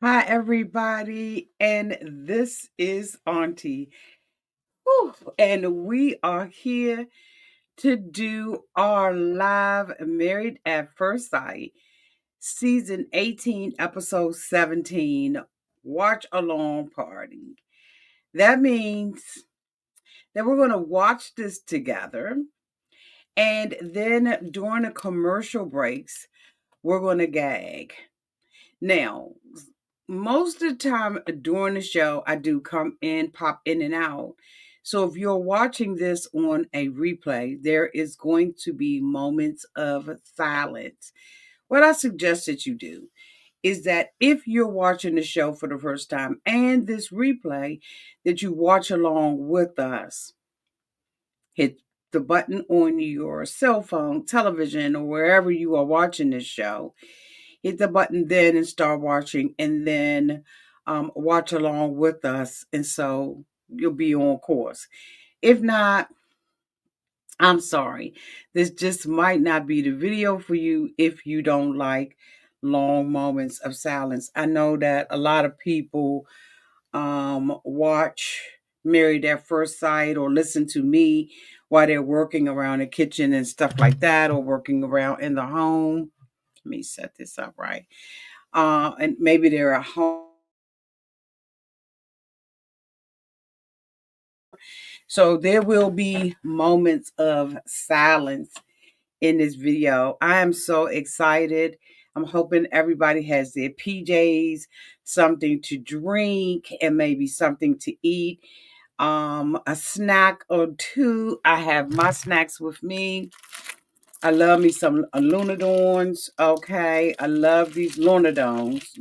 Hi, everybody, and this is Auntie. Whew, and we are here to do our live Married at First Sight, Season 18, Episode 17, Watch Along Party. That means that we're going to watch this together, and then during the commercial breaks, we're going to gag. Now, most of the time during the show, I do come in, pop in and out. So if you're watching this on a replay, there is going to be moments of silence. What I suggest that you do is that if you're watching the show for the first time and this replay, that you watch along with us. Hit the button on your cell phone, television, or wherever you are watching this show. Hit the button then and start watching, and then watch along with us. And so you'll be on course. If not, I'm sorry. This just might not be the video for you if you don't like long moments of silence. I know that a lot of people watch Married at First Sight or listen to me while they're working around the kitchen and stuff like that, or working around in the home. Let me set this up right. And maybe they're at home. So there will be moments of silence in this video. I am so excited. I'm hoping everybody has their PJs, something to drink, and maybe something to eat. A snack or two. I have my snacks with me. I love me some Lunadons. Okay. I love these Lunadons.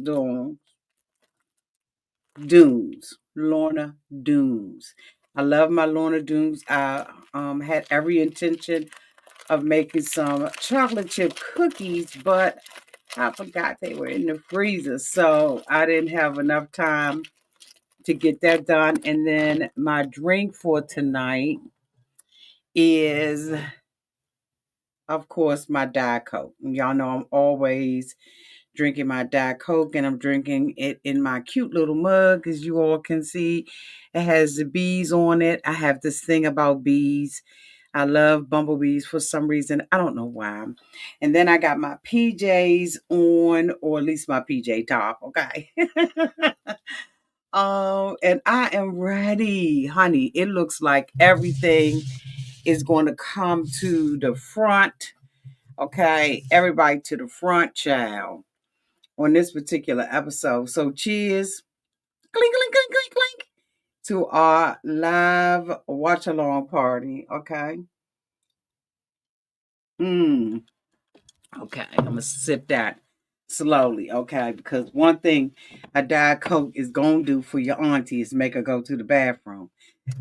Lorna Dooms. I love my Lorna Dooms. I had every intention of making some chocolate chip cookies, but I forgot they were in the freezer, so I didn't have enough time to get that done. And then my drink for tonight is, of course, my Diet Coke. Y'all know I'm always drinking my Diet Coke, and I'm drinking it in my cute little mug, as you all can see. It has the bees on it. I have this thing about bees. I love bumblebees for some reason. I don't know why. And then I got my PJs on, or at least my PJ top, okay? And I am ready, honey. It looks like everything is going to come to the front. Okay, everybody to the front, child, on this particular episode. So cheers, clink, clink, clink, clink, clink, to our live watch along party. Okay. Mm. Okay, I'm gonna sip that slowly. Okay, because one thing a Diet Coke is gonna do for your auntie is make her go to the bathroom.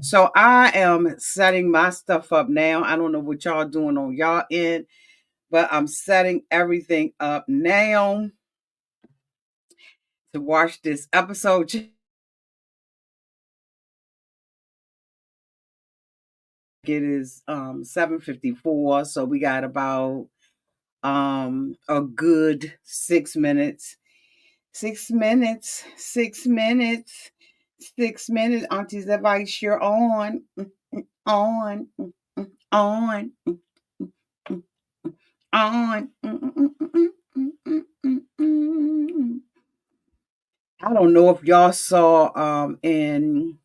So I am setting my stuff up now. I don't know what y'all doing on y'all end, but I'm setting everything up now to watch this episode. It is 7:54, so we got about a good 6 minutes. 6 minutes, 6 minutes, 6 minutes. Auntie's advice, you're on, on, on, on. I don't know if y'all saw in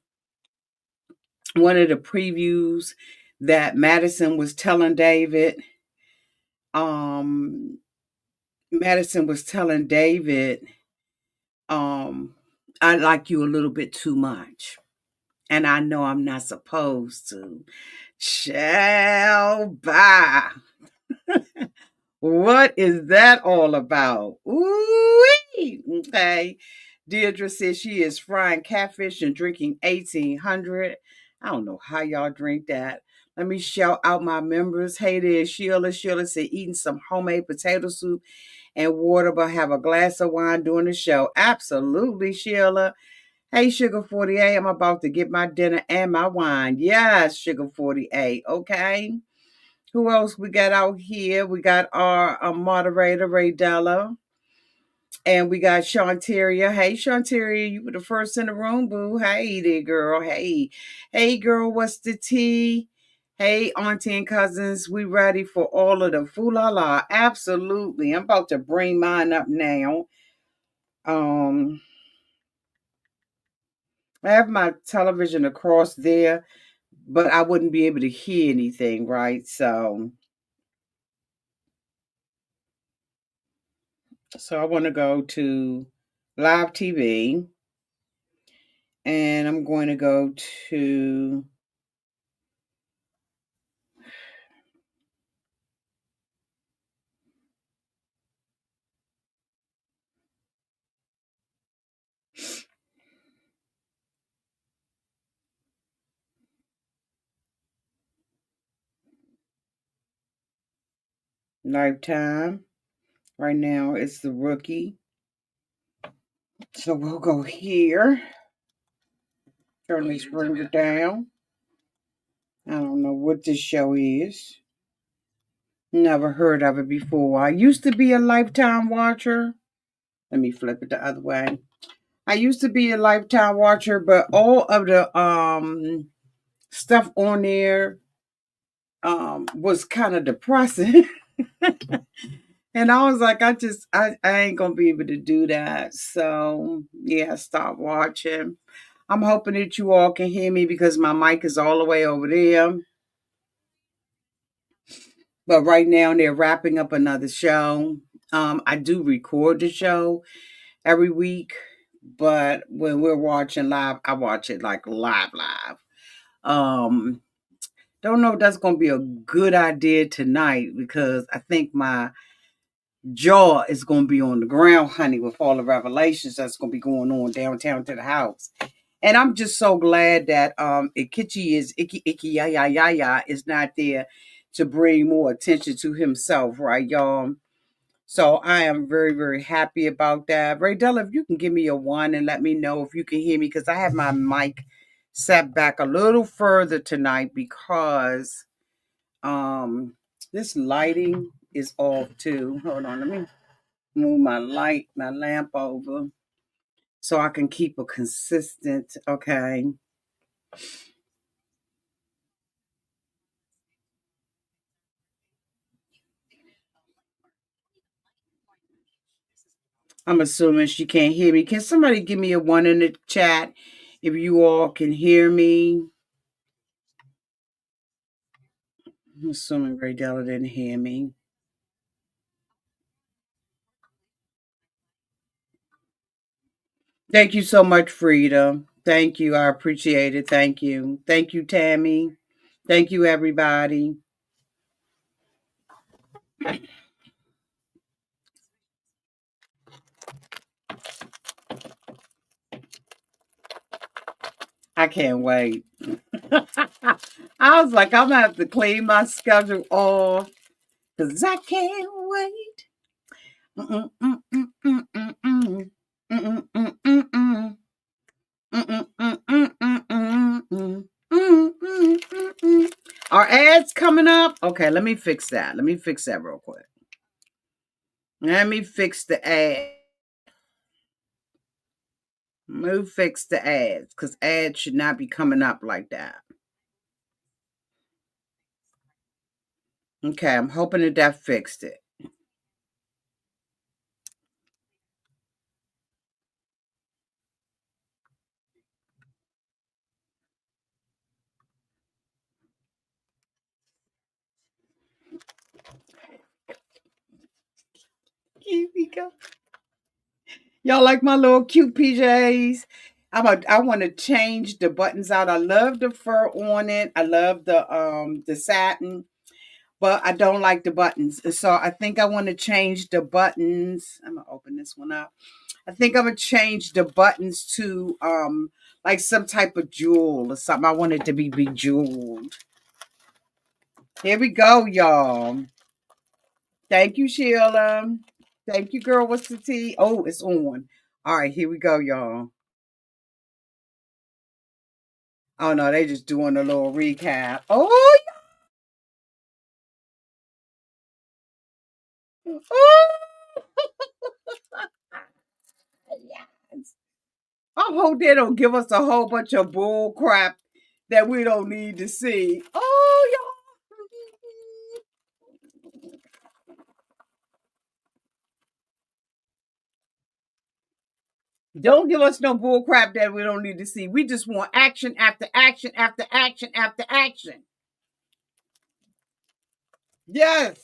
one of the previews that Madison was telling David. Um, Madison was telling David, I like you a little bit too much. And I know I'm not supposed to. Shall buy. What is that all about? Ooh, okay. Deirdre says she is frying catfish and drinking 1800. I don't know how y'all drink that. Let me shout out my members. Hey there, Sheila. Sheila said eating some homemade potato soup and water, but have a glass of wine during the show. Absolutely, Sheila. Hey, Sugar 48, I'm about to get my dinner and my wine. Yes, Sugar 48. Okay. Who else we got out here? We got our moderator, Ray Della. And we got Shanteria. Hey, Shanteria, you were the first in the room, boo. Hey there, girl. Hey. Hey, girl, what's the tea? Hey, auntie and cousins, we ready for all of the foo-la-la? Absolutely. I'm about to bring mine up now. Um, I have my television across there, but I wouldn't be able to hear anything, right? So I want to go to live TV, and I'm going to go to Lifetime. Right now it's the Rookie. So we'll go here. Turn these ringer down. I don't know what this show is. Never heard of it before. I used to be a Lifetime watcher. Let me flip it the other way. I used to be a Lifetime watcher, but all of the stuff on there was kind of depressing. And I was like, I ain't gonna be able to do that. So yeah, stop watching. I'm hoping that you all can hear me because my mic is all the way over there. But right now they're wrapping up another show. I do record the show every week, but when we're watching live, I watch it like live. Um, don't know if that's gonna be a good idea tonight because I think my jaw is going to be on the ground, honey, with all the revelations that's going to be going on downtown to the house. And I'm just so glad that Ikichi is Iki ya is not there to bring more attention to himself, right, y'all? So I am very, very happy about that. Ray Della, if you can give me a one and let me know if you can hear me, because I have my mic set back a little further tonight because this lighting is off too. Hold on, let me move my lamp over so I can keep a consistent. Okay. I'm assuming she can't hear me. Can somebody give me a one in the chat if you all can hear me? I'm assuming Ray Della didn't hear me. Thank you so much, Frida. Thank you. I appreciate it. Thank you. Thank you, Tammy. Thank you, everybody. I can't wait. I was like, I'm gonna have to clean my schedule off because I can't wait. Mm, mm, mm, mm, mm, mm. Mm, mm, mm, mm. Mm, mm, mm, mm, mm, mm. Mm, mm, mm, mm. Are ads coming up? Okay, let me fix that. Let me fix that real quick. Let me fix the ad. Move fix the ads because ads should not be coming up like that. Okay, I'm hoping that that fixed it. Here we go. Y'all like my little cute PJs? I want to change the buttons out. I love the fur on it. I love the satin, but I don't like the buttons. So I think I want to change the buttons. I'm gonna open this one up. I think I'm gonna change the buttons to like some type of jewel or something. I want it to be bejeweled. Here we go, y'all. Thank you, Sheila. Thank you, girl. What's the tea? Oh, it's on. All right, here we go, y'all. Oh no, they just doing a little recap. Oh, oh. hope they don't give us a whole bunch of bull crap that we don't need to see. Oh, y'all. Don't give us no bull crap that we don't need to see. We just want action after action after action after action. Yes.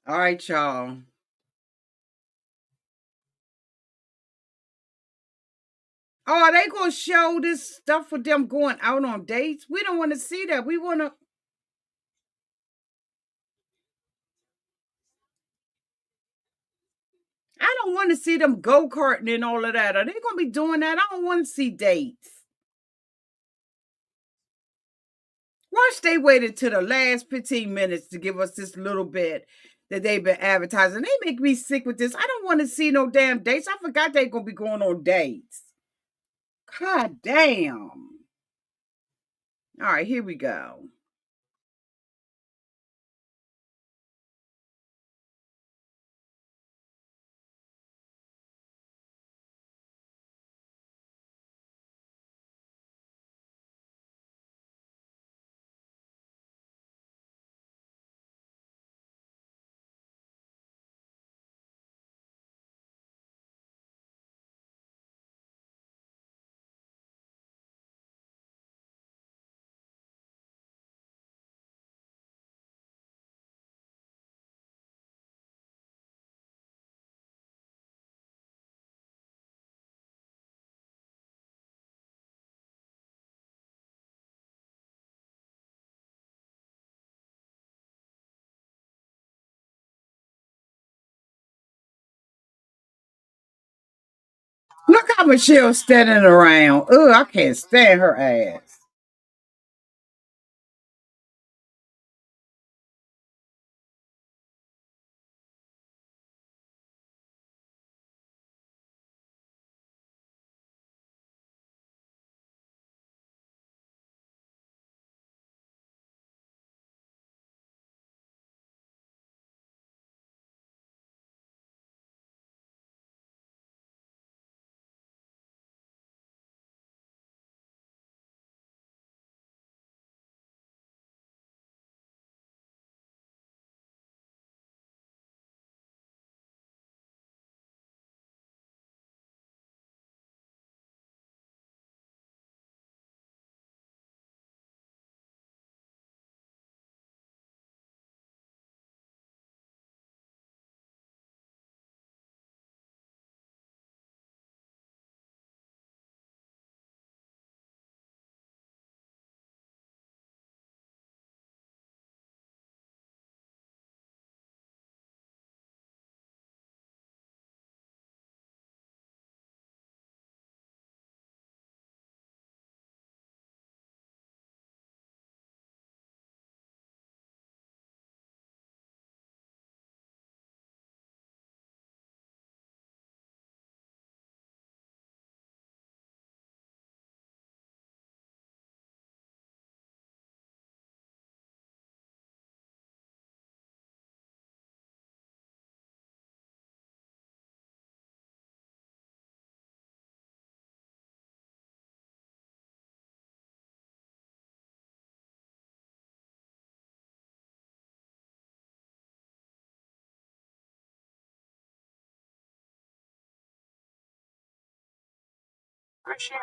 All right, y'all. Oh, are they gonna show this stuff with them going out on dates? We don't want to see that. We want to. I don't want to see them go karting and all of that. Are they gonna be doing that? I don't want to see dates. Watch, they waited to the last 15 minutes to give us this little bit that they've been advertising. They make me sick with this. I don't want to see no damn dates. I forgot they gonna be going on dates. God damn. All right, here we go. Look how Michelle's standing around. Ugh, I can't stand her ass.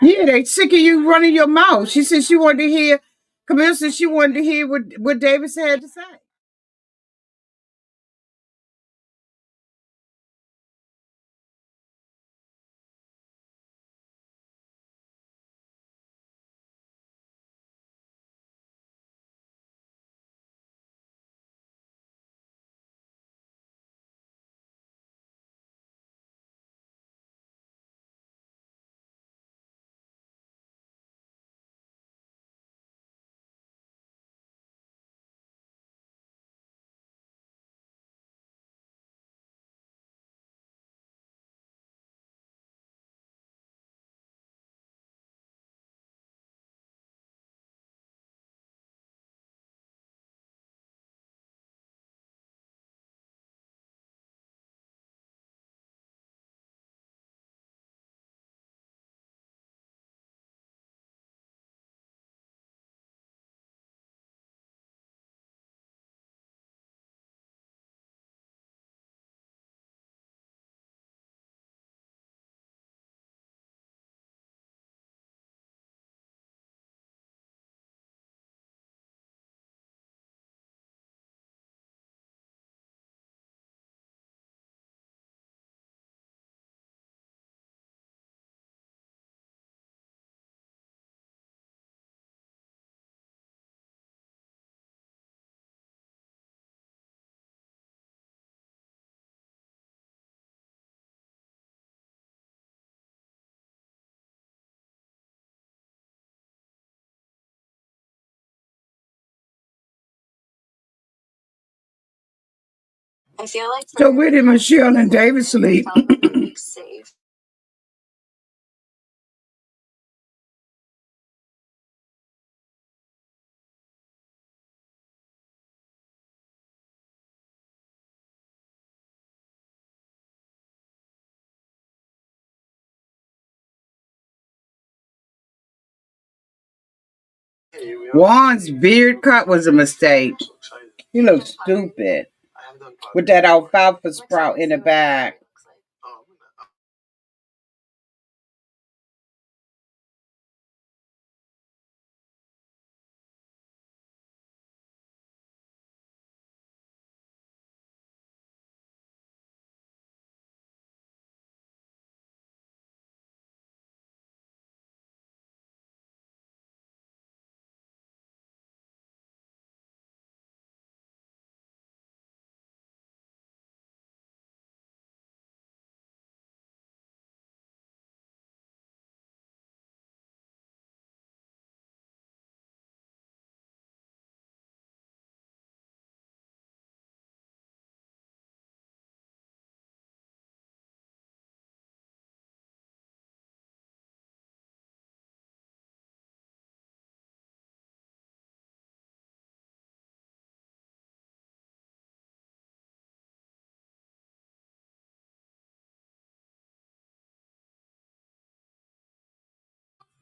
Yeah, they sick of you running your mouth. She said she wanted to hear, Camille said she wanted to hear what Davis had to say. I feel like so where did Michelle and David sleep? Juan's beard cut was a mistake. He looked stupid with that alfalfa sprout in the back.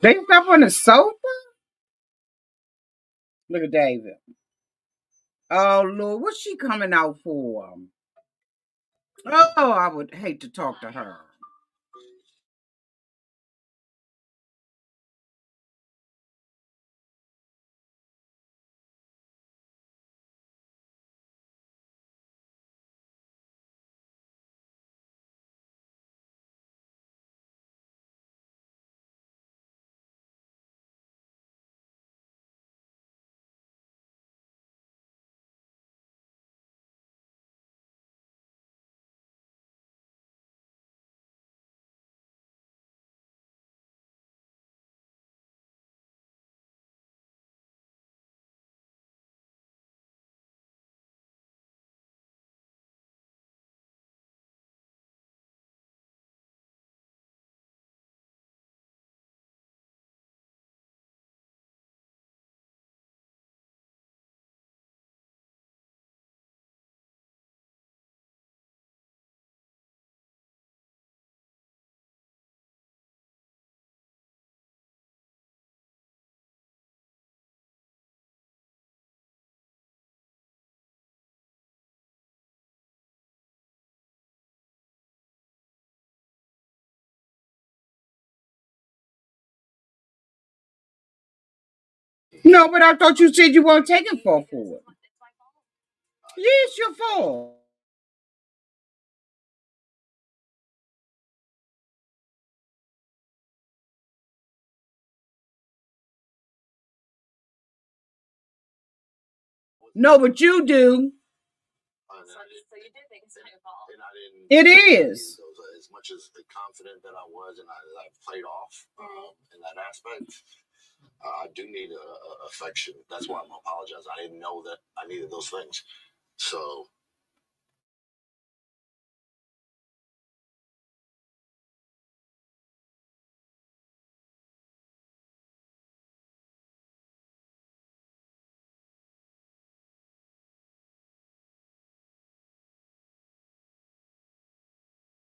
They slept on the sofa? Look at David. Oh Lord, what's she coming out for? Oh, I would hate to talk to her. No, but I thought you said you weren't taking fall for it. Yeah, it's your fault. No, but you do. It is. As much as confident that I was and I played off in that aspect, I do need affection. That's why I'm apologizing. I didn't know that I needed those things. So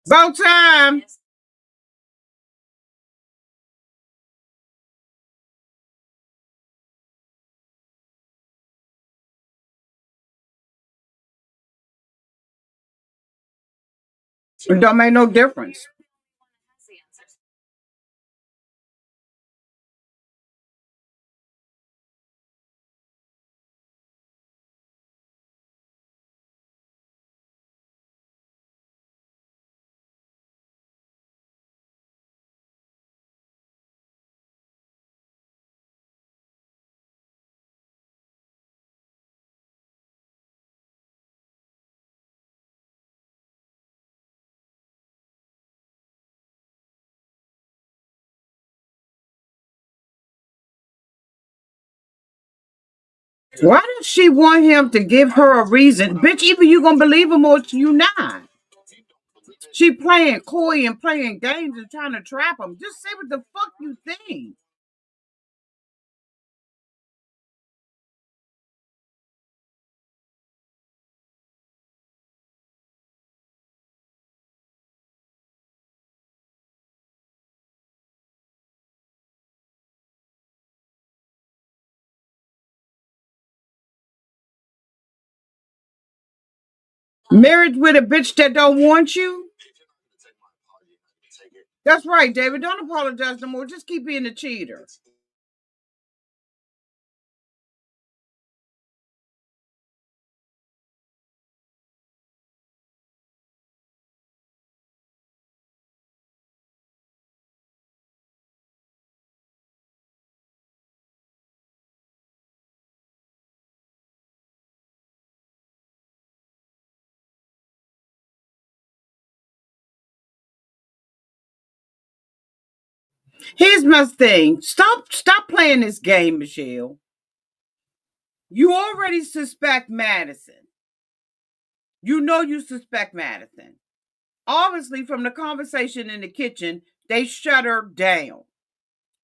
about time. It don't make no difference. Why does she want him to give her a reason? Bitch, either you gonna believe him or you not. She playing coy and playing games and trying to trap him. Just say what the fuck you think. Married with a bitch that don't want you? That's right, David. Don't apologize no more. Just keep being a cheater. Here's my thing. Stop playing this game, Michelle. You already suspect Madison. You know you suspect Madison. Obviously, from the conversation in the kitchen, they shut her down.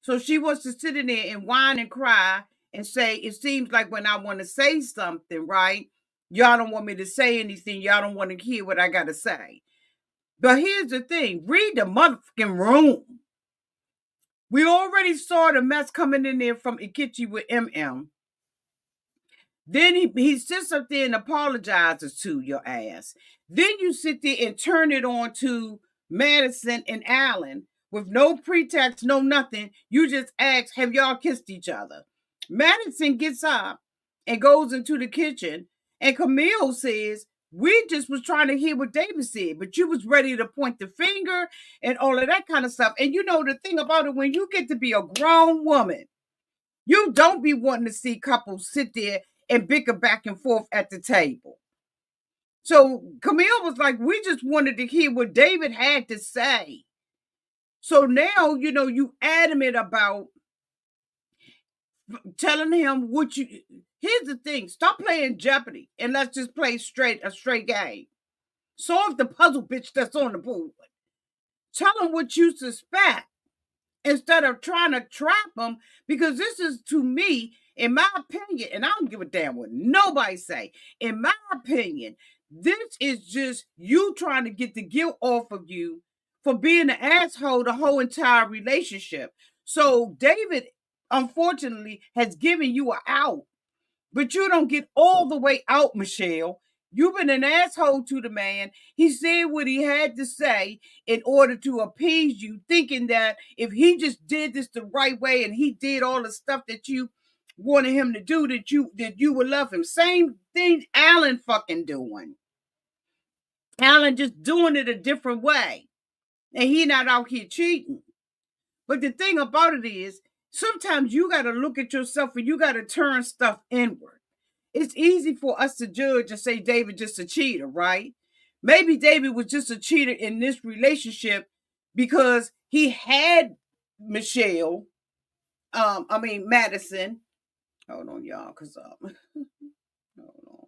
So she wants to sit in there and whine and cry and say, it seems like when I want to say something, right? Y'all don't want me to say anything. Y'all don't want to hear what I got to say. But here's the thing, read the motherfucking room. We already saw the mess coming in there from Ikichi with MM. Then he sits up there and apologizes to your ass. Then you sit there and turn it on to Madison and Allen with no pretext, no nothing. You just ask, have y'all kissed each other? Madison gets up and goes into the kitchen, and Camille says, we just was trying to hear what David said, but you was ready to point the finger and all of that kind of stuff. And you know the thing about it, when you get to be a grown woman, you don't be wanting to see couples sit there and bicker back and forth at the table. So Camille was like, we just wanted to hear what David had to say. So now, you know, you adamant about telling him what you. Here's the thing, stop playing Jeopardy and let's just play a straight game. Solve the puzzle, bitch, that's on the board. Tell him what you suspect instead of trying to trap them, because this is, to me, in my opinion, and I don't give a damn what nobody say, in my opinion, this is just you trying to get the guilt off of you for being an asshole the whole entire relationship. So David, unfortunately, has given you an out, but you don't get all the way out, Michelle. You've been an asshole to the man. He said what he had to say in order to appease you, thinking that if he just did this the right way and he did all the stuff that you wanted him to do, that you would love him. Same thing Alan fucking doing. Alan just doing it a different way. And he not out here cheating. But the thing about it is, sometimes you got to look at yourself and you got to turn stuff inward. It's easy for us to judge and say David just a cheater, right? Maybe David was just a cheater in this relationship because he had Michelle, Madison. Hold on, y'all, because hold on.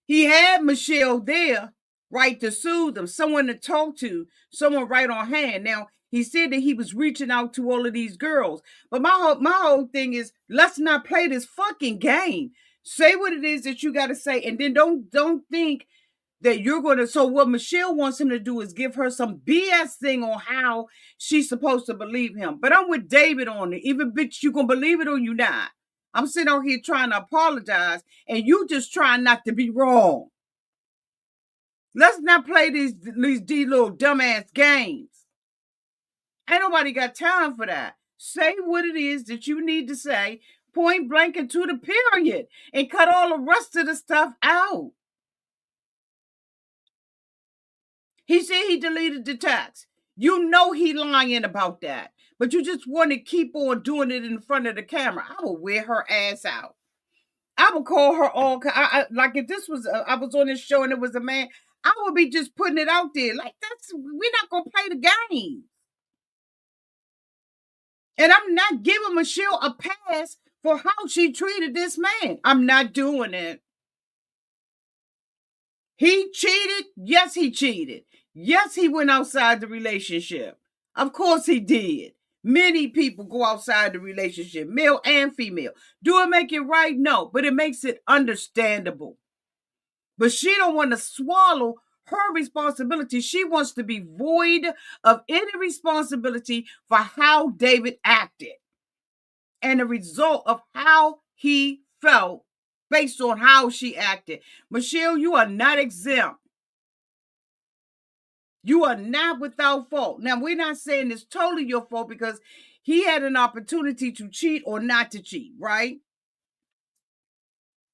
He had Michelle there, right, to soothe them, someone to talk to, someone right on hand. Now, he said that he was reaching out to all of these girls. But my whole thing is, let's not play this fucking game. Say what it is that you got to say, and then don't think that you're going to. So what Michelle wants him to do is give her some BS thing on how she's supposed to believe him. But I'm with David on it. Even bitch, you gonna believe it or you not. I'm sitting out here trying to apologize, and you just trying not to be wrong. Let's not play these little dumbass games. Ain't nobody got time for that. Say what it is that you need to say, point blank and to the period, and cut all the rest of the stuff out. He said he deleted the text. You know he lying about that, but you just want to keep on doing it in front of the camera. I will wear her ass out. I would call her all. Like if this was, I was on this show and it was a man, I would be just putting it out there. Like we're not gonna play the game. And I'm not giving Michelle a pass for how she treated this man. I'm not doing it. He cheated. Yes, he cheated. Yes, he went outside the relationship. Of course he did. Many people go outside the relationship, male and female. Do it make it right? No, but it makes it understandable. But she don't want to swallow her responsibility. She wants to be void of any responsibility for how David acted and the result of how he felt based on how she acted. Michelle, you are not exempt. You are not without fault. Now, we're not saying it's totally your fault because he had an opportunity to cheat or not to cheat, right?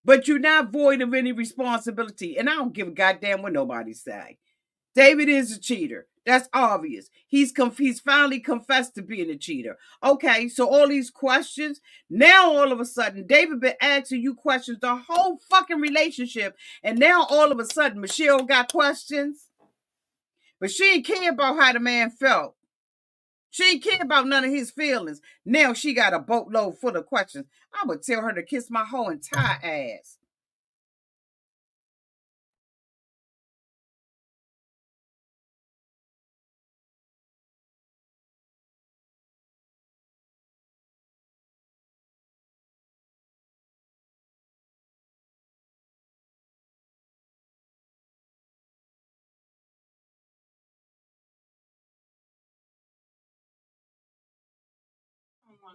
But you're not void of any responsibility. And I don't give a goddamn what nobody say. David is a cheater. That's obvious. He's finally confessed to being a cheater. Okay, so all these questions, now all of a sudden, David been asking you questions the whole fucking relationship, and now all of a sudden, Michelle got questions, but she didn't care about how the man felt. She didn't care about none of his feelings. Now she got a boatload full of questions. I would tell her to kiss my whole entire ass.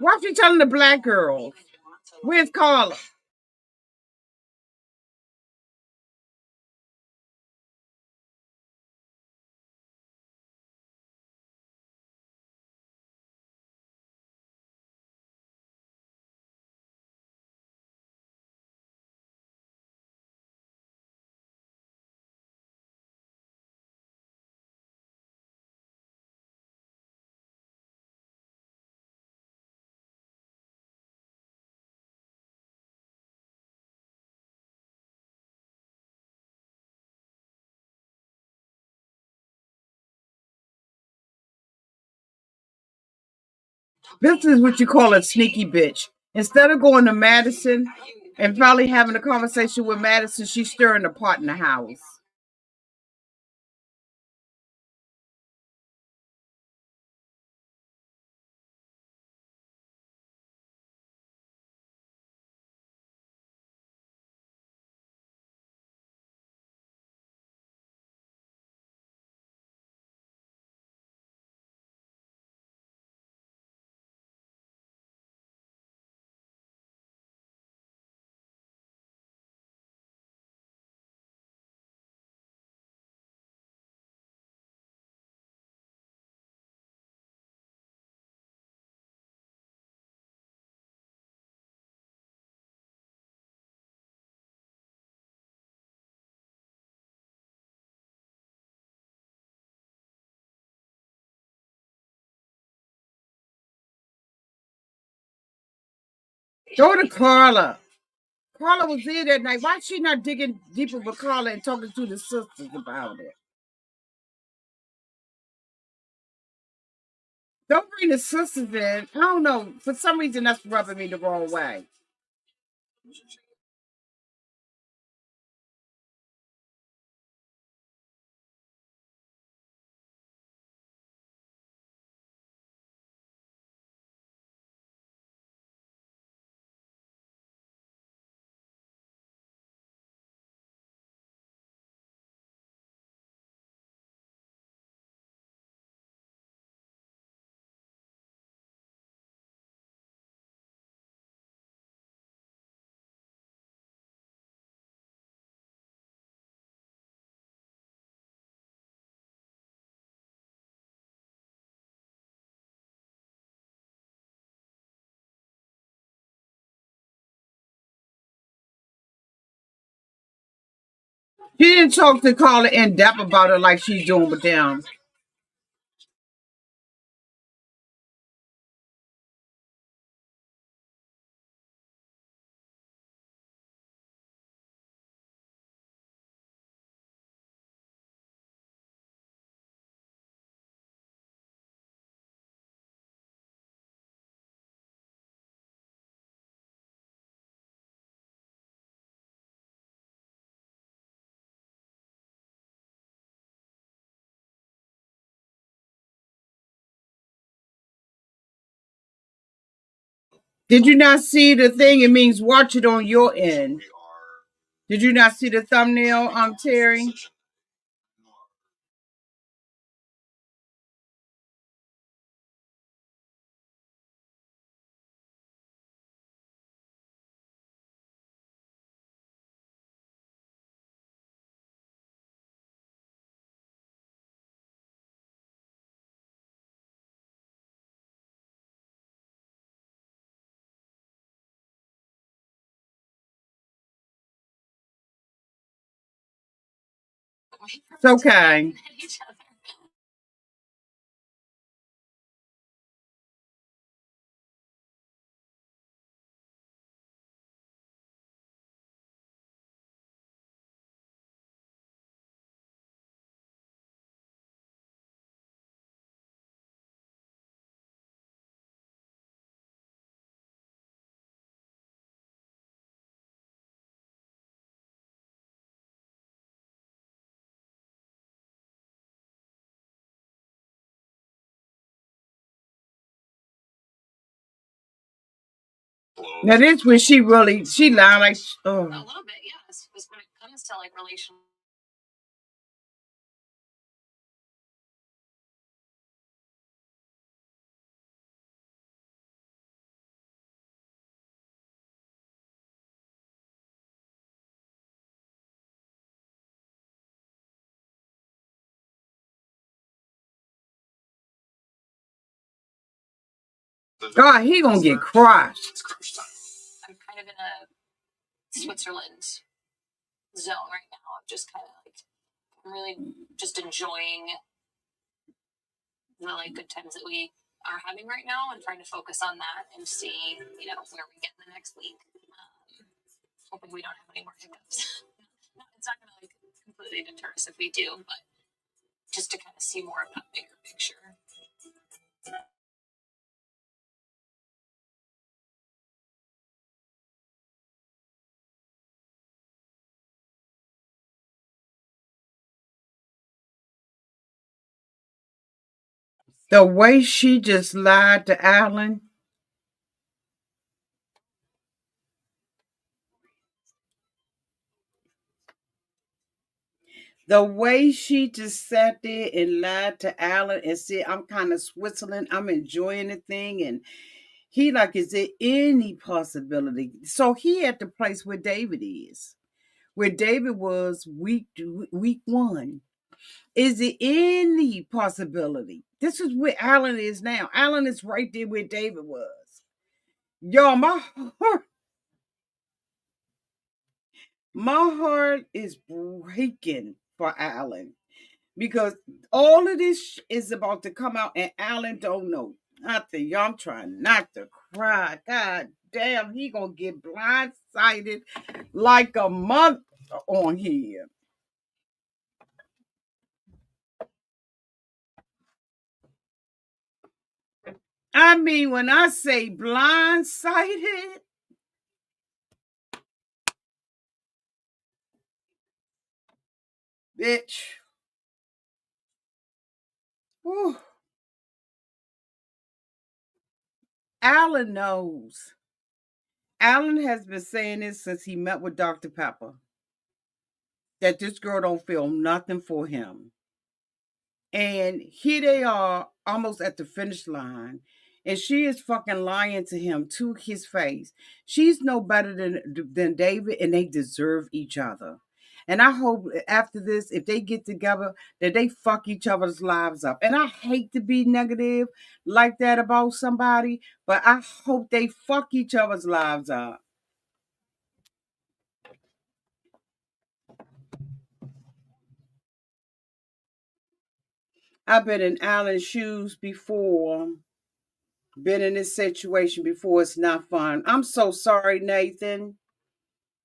Why she telling the black girl? Where's Carla? This is what you call a sneaky bitch. Instead of going to Madison and probably having a conversation with Madison, she's stirring the pot in the house. Go to Carla. Carla was there that night. Why is she not digging deeper with Carla and talking to the sisters about it? Don't bring the sisters in. I don't know. For some reason, that's rubbing me the wrong way. She didn't talk to Carla in depth about it like she's doing with them. Did you not see the thing? It means watch it on your end. Did you not see the thumbnail, Terry? It's okay. Now this when she lied like oh. A little bit, yes. Was when it comes to like relational. God, he gonna get crushed. I'm kind of in a Switzerland zone right now. I'm just kind of like I'm really just enjoying the like good times that we are having right now and trying to focus on that and see, where we get in the next week. Hoping we don't have any more hiccups. It's not gonna like completely deter us if we do, but just to kind of see more of that bigger picture. The way she just lied to Alan. The way she just sat there and lied to Alan and said, I'm kind of Switzerland, I'm enjoying the thing. And he like, is there any possibility? So he at the place where David is, where David was week one. Is there any possibility? This is where Alan is now. Alan is right there where David was. Y'all, my heart is breaking for Alan because all of this is about to come out and Alan don't know nothing. Y'all, I'm trying not to cry. God damn, he gonna get blindsided like a month on here. I mean, when I say blindsided, bitch. Whew. Alan knows. Alan has been saying this since he met with Dr. Pepper that this girl don't feel nothing for him. And here they are almost at the finish line. And she is fucking lying to him to his face. She's no better than David, and they deserve each other. And I hope after this, if they get together, that they fuck each other's lives up. And I hate to be negative like that about somebody, but I hope they fuck each other's lives up. I've been in Alan's shoes before, been in this situation before. It's not fun. I'm so sorry, Nathan.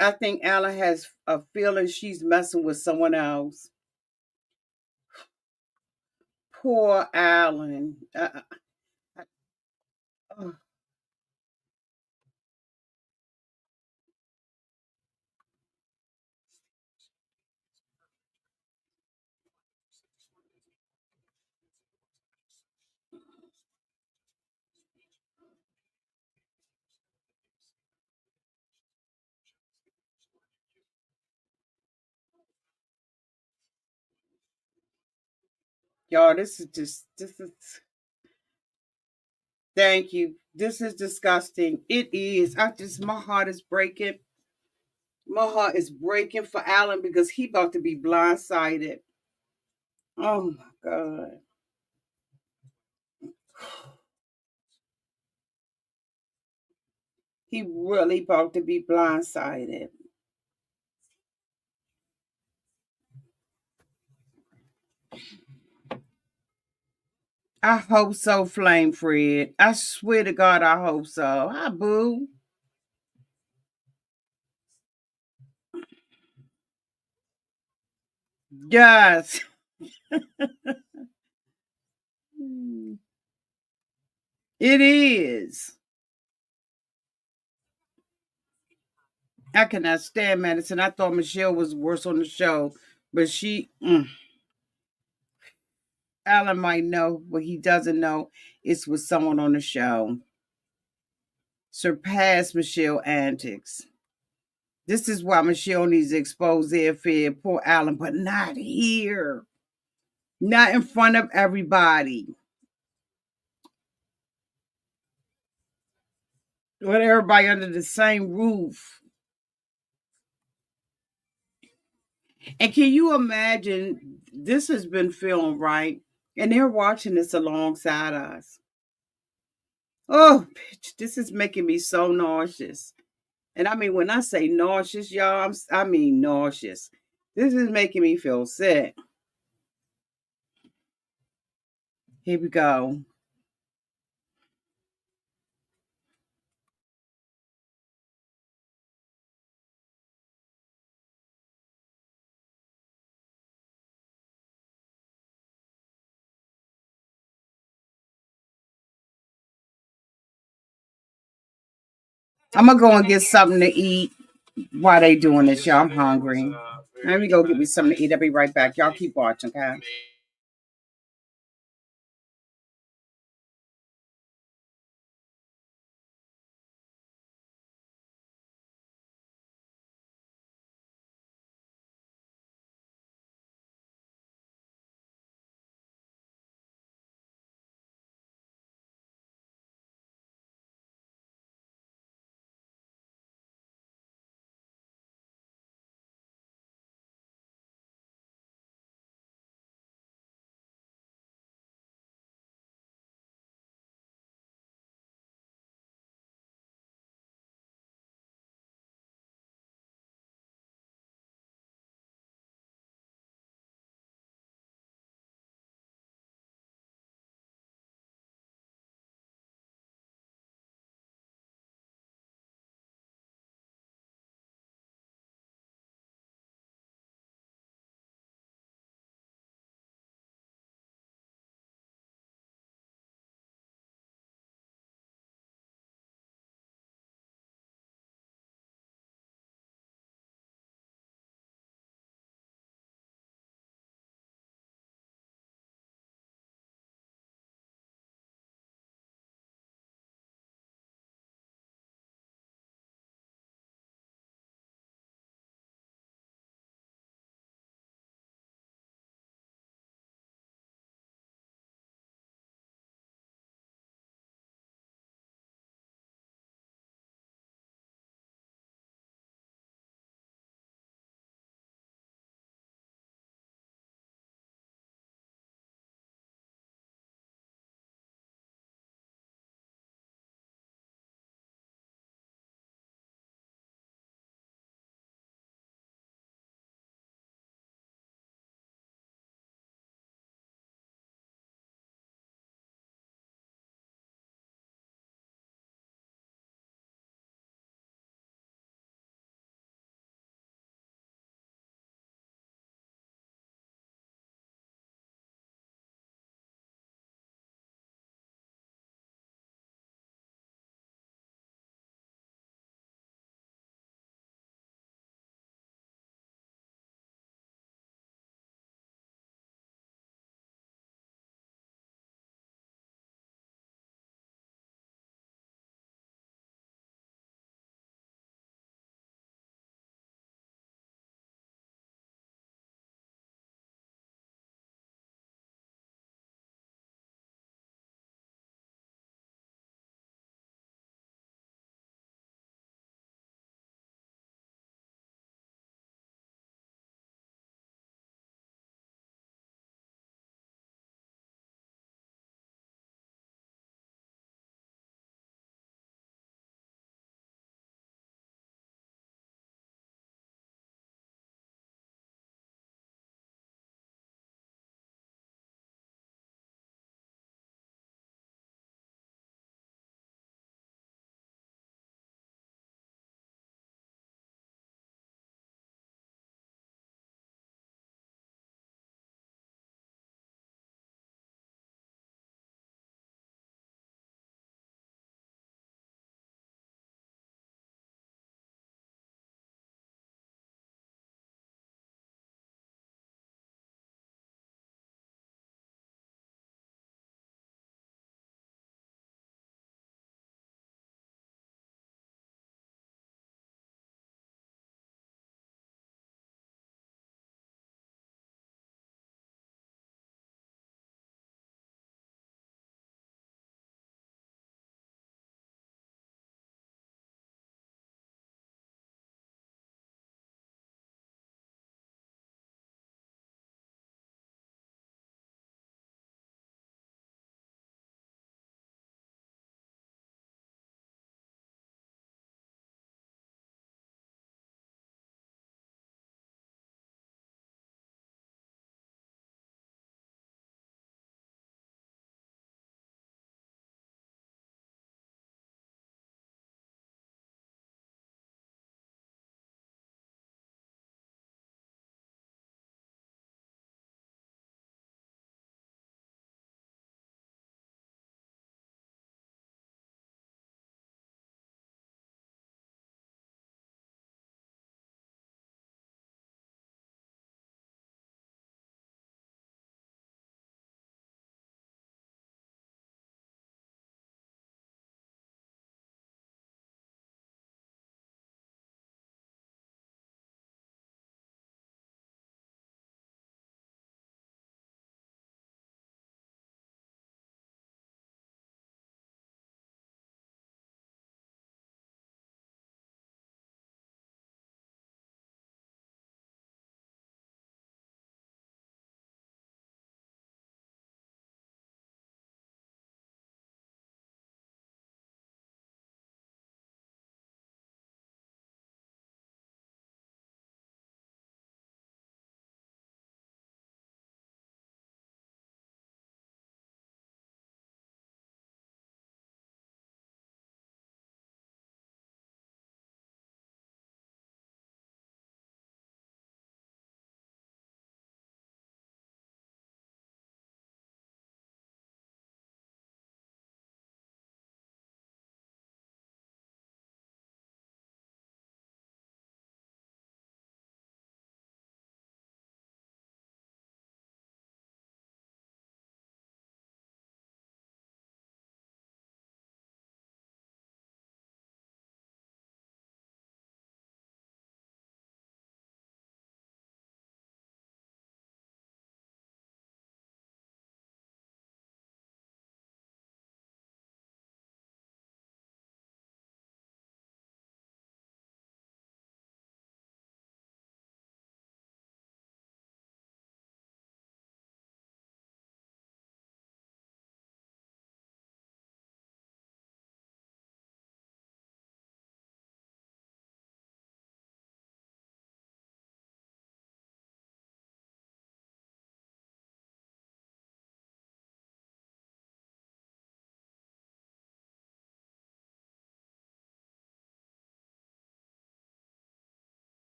I think Alan has a feeling she's messing with someone else. Poor Alan. Uh, Y'all, this is thank you. This is disgusting. It is. My heart is breaking. My heart is breaking for Alan because he about to be blindsided. Oh my God. He really about to be blindsided. I hope so, Flame Fred. I swear to God, I hope so. Hi, boo. Yes. It is. I cannot stand Madison. I thought Michelle was worse on the show, but Alan might know what he doesn't know. It's with someone on the show. Surpass Michelle antics. This is why Michelle needs to expose their fear. Poor Alan, but not here. Not in front of everybody. With everybody under the same roof. And can you imagine this has been filmed, right? And they're watching this alongside us. Oh, bitch, this is making me so nauseous. And I mean, when I say nauseous, y'all, I mean nauseous. This is making me feel sick. Here we go. I'm gonna go and get something to eat while they doing this, y'all. I'm hungry. Let me go get me something to eat. I'll be right back. Y'all keep watching, okay?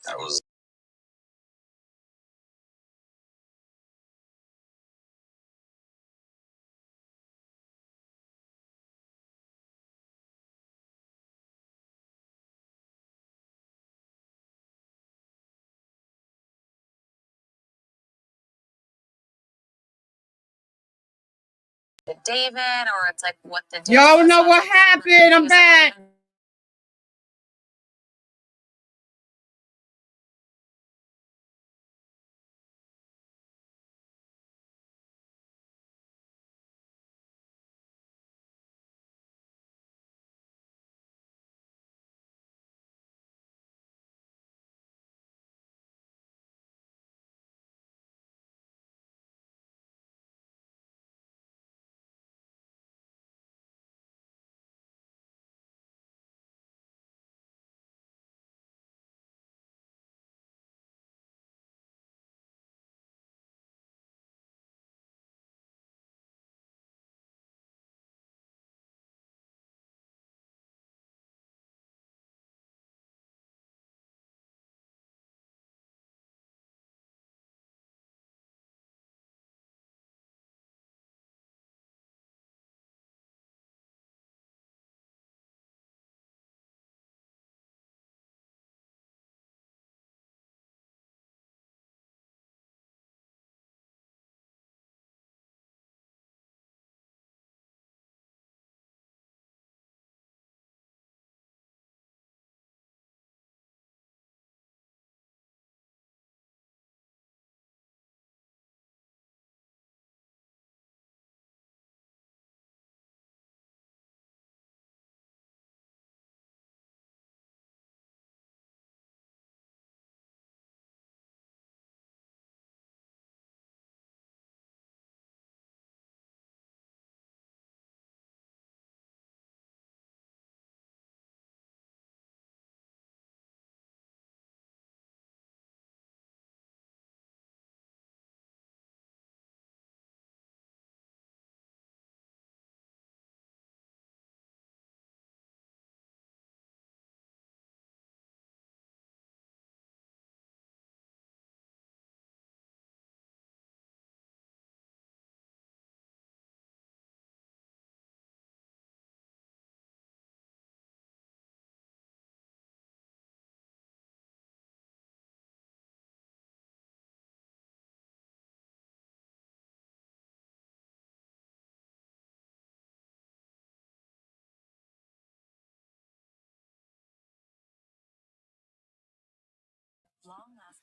That was David, or it's like what the deal Y'all was know on what the happened. I'm back.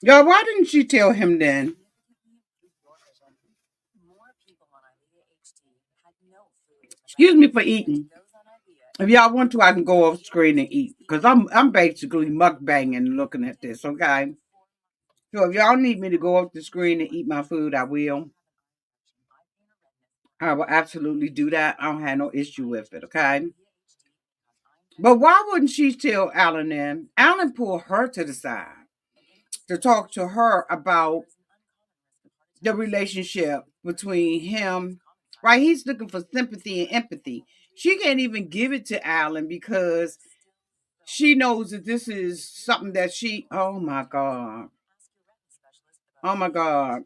Y'all, why didn't she tell him then? Excuse me for eating. If y'all want to, I can go off screen and eat because I'm basically mukbanging looking at this. Okay, so if y'all need me to go off the screen and eat my food, I will. I will absolutely do that. I don't have no issue with it. Okay, but why wouldn't she tell Alan then? Alan pulled her to the side to talk to her about the relationship between him. Right, he's looking for sympathy and empathy. She can't even give it to Alan because she knows that this is something that she, oh my God. Oh my God.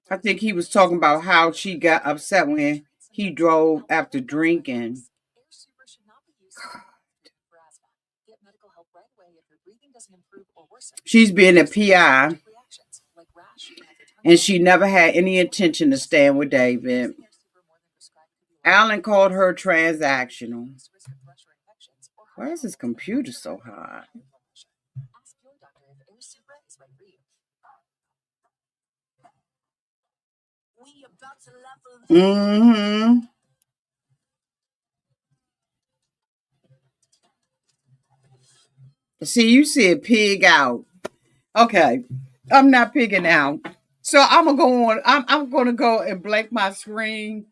I think he was talking about how she got upset when he drove after drinking. She's been a PI and she never had any intention to stand with David. Alan called her transactional. Why is this computer so hot? Mm-hmm. See, you said pig out. Okay. I'm not pigging out. So I'm gonna go on. I'm gonna go and blank my screen.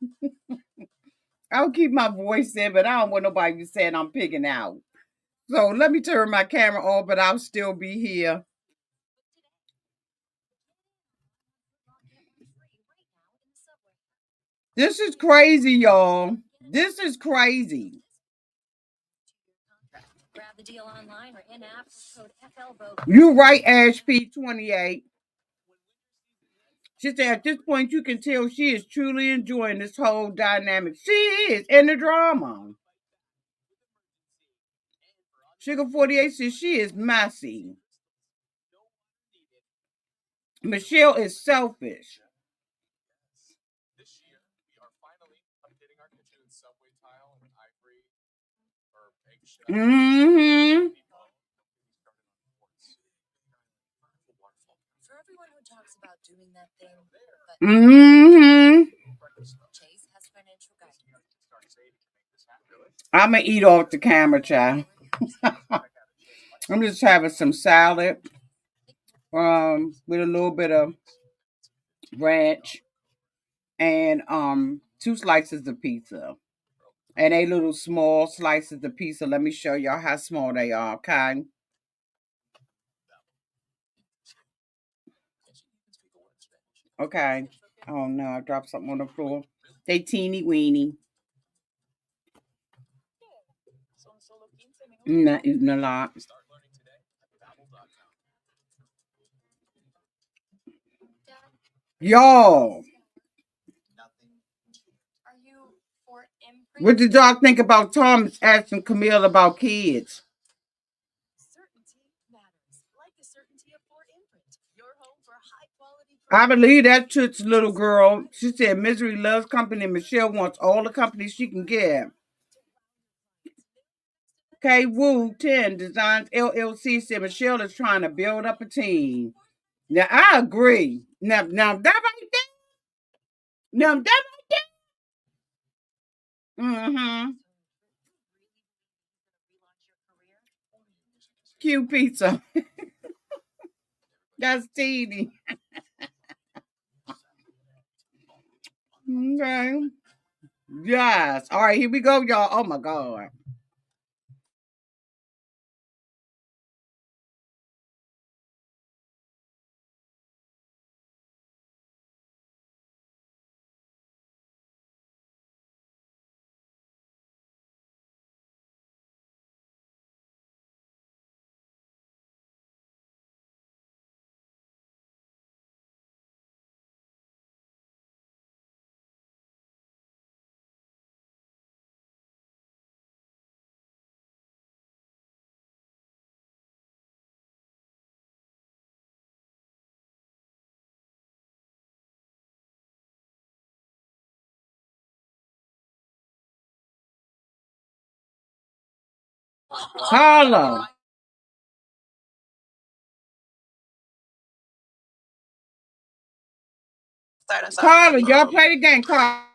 I'll keep my voice in, but I don't want nobody to saying I'm pigging out. So let me turn my camera off, but I'll still be here. This is crazy, y'all. This is crazy. You right, Ashp 28. She said at this point you can tell she is truly enjoying this whole dynamic. She is in the drama. Sugar 48 says she is messy. Michelle is selfish. Mm-hmm. Mm-hmm. I'm gonna eat off the camera, child. I'm just having some salad, with a little bit of ranch and two slices of pizza. And a little small slices of pizza. Let me show y'all how small they are, okay? Okay. Oh no, I dropped something on the floor. They teeny weeny. Not eating a lot. Y'all, what did y'all think about Thomas asking Camille about kids? I believe that Toots little girl. She said Misery loves company. Michelle wants all the company she can get. K Wu 10 Designs LLC said Michelle is trying to build up a team. Now I agree. Now that right there. Now that right there. Mm-hmm. Q pizza. That's teeny. Okay. Yes. All right, here we go, y'all. Oh my God. Carla. Carla, y'all play the game, Carla.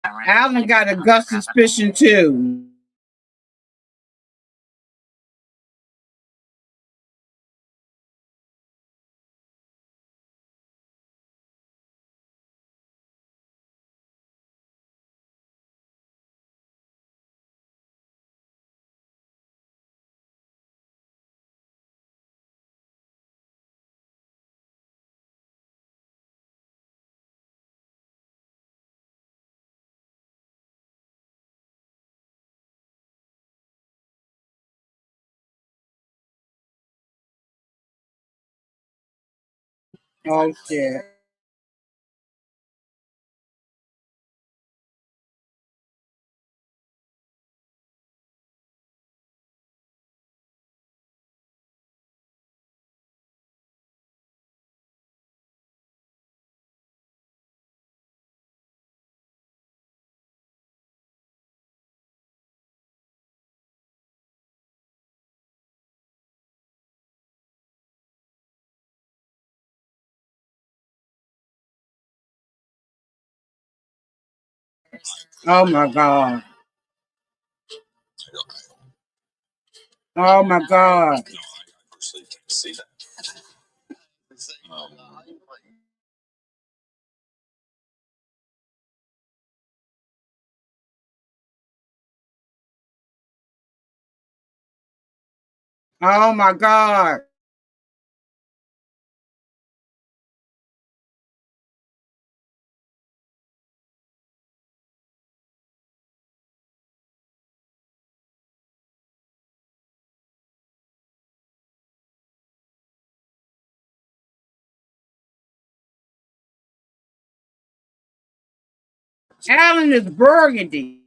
Alan got a gut suspicion too. Oh shit. Oh my god. Oh my god. Oh my god. Alan is burgundy.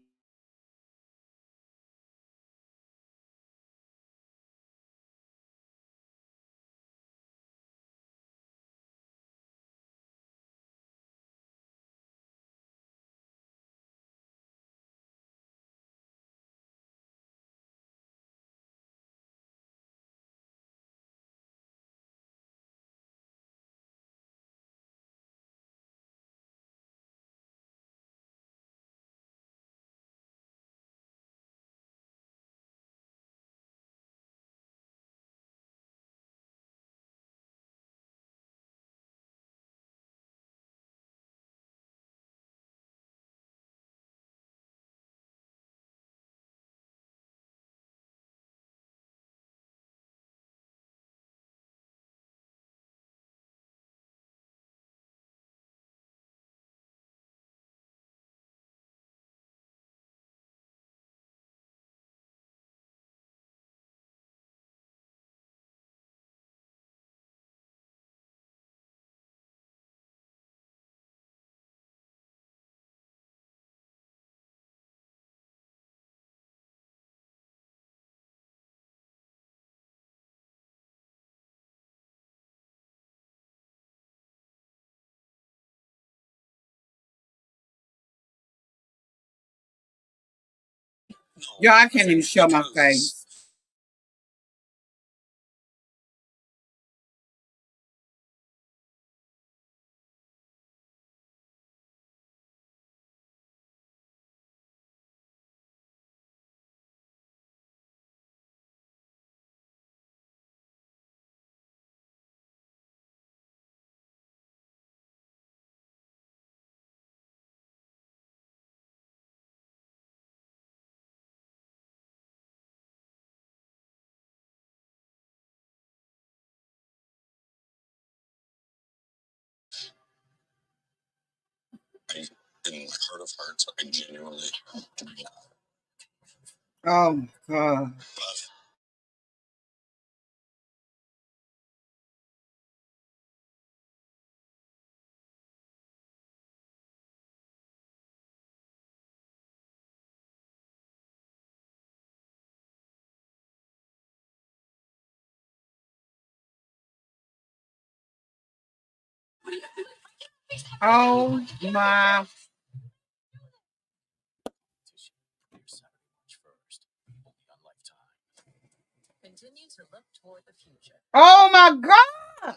Yo, I can't even show my face. Oh my god. Oh my. Oh my god.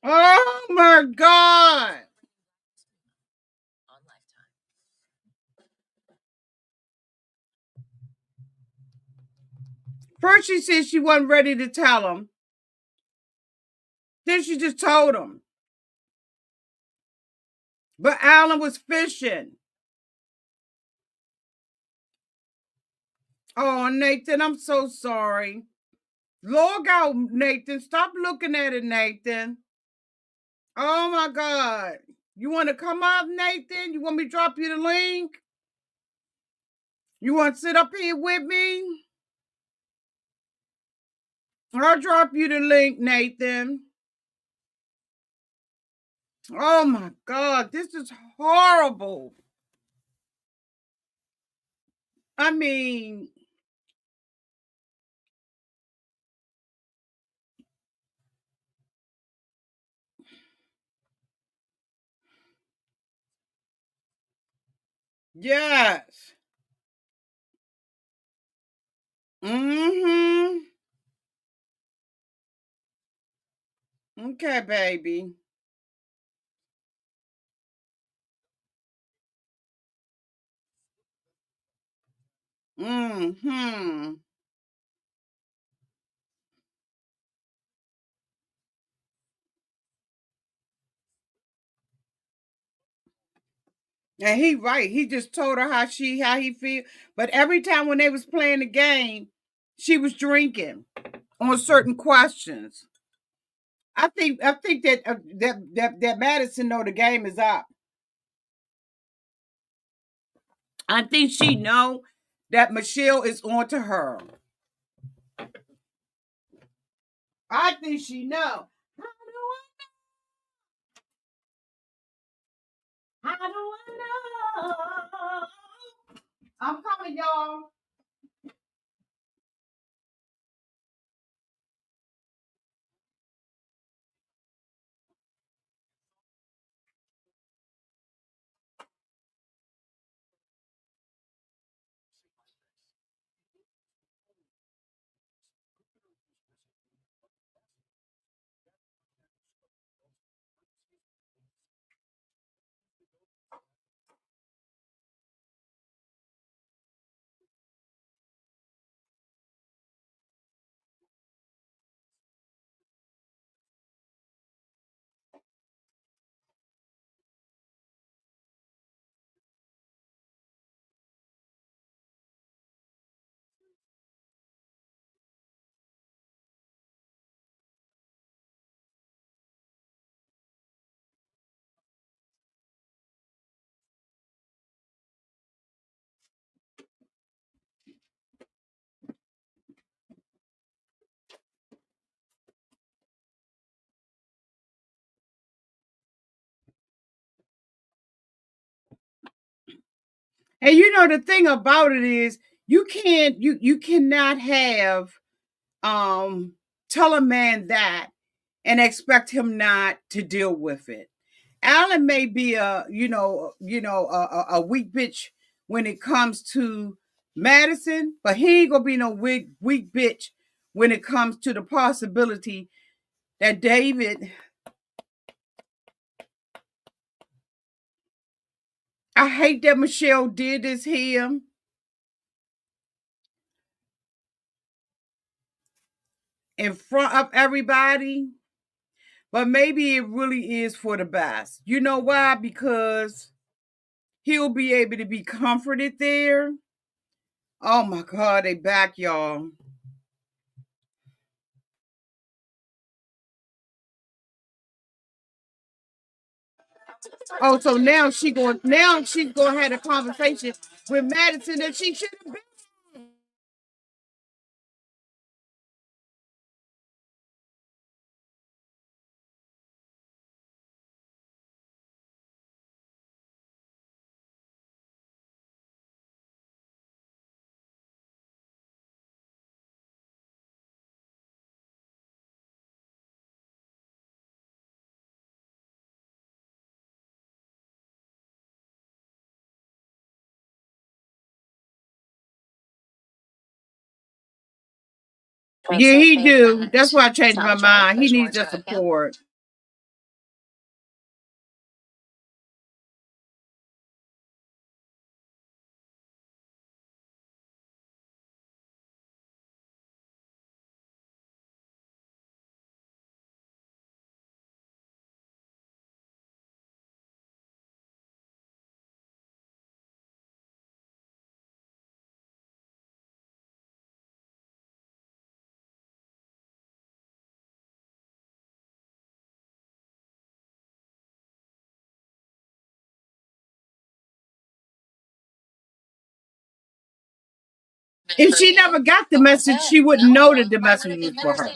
Oh my God. First she said she wasn't ready to tell him. Then she just told him. But Alan was fishing. Oh, Nathan, I'm so sorry. Log out, Nathan. Stop looking at it, Nathan. Oh my God. You want to come up, Nathan? You want me to drop you the link? You want to sit up here with me? I'll drop you the link, Nathan. Oh my God, this is horrible. I mean, yes. Mm-hmm. Okay, baby. Mm-hmm. And he right. He just told her how he feel. But every time when they was playing the game, she was drinking on certain questions. I think that that Madison know the game is up. I think she know that Michelle is on to her. I think she know. How do I know? I'm coming, y'all. And you know the thing about it is you cannot have tell a man that and expect him not to deal with it. Alan may be a weak bitch when it comes to Madison, but he ain't gonna be no weak bitch when it comes to the possibility that David. I hate that Michelle did this here in front of everybody, but maybe it really is for the best. You know why? Because he'll be able to be comforted there. Oh my God, they back, y'all. Oh, so now she's going to have a conversation with Madison that she should have been. Yeah, he do. That's why I changed my mind. He needs the support. If she never got the message, she wouldn't know that the message was for her.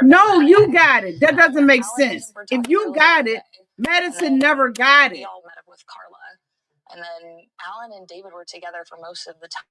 No, you got it. That doesn't make sense. If you got it, Madison never got it. We all met up with Carla. And then Alan and David were together for most of the time.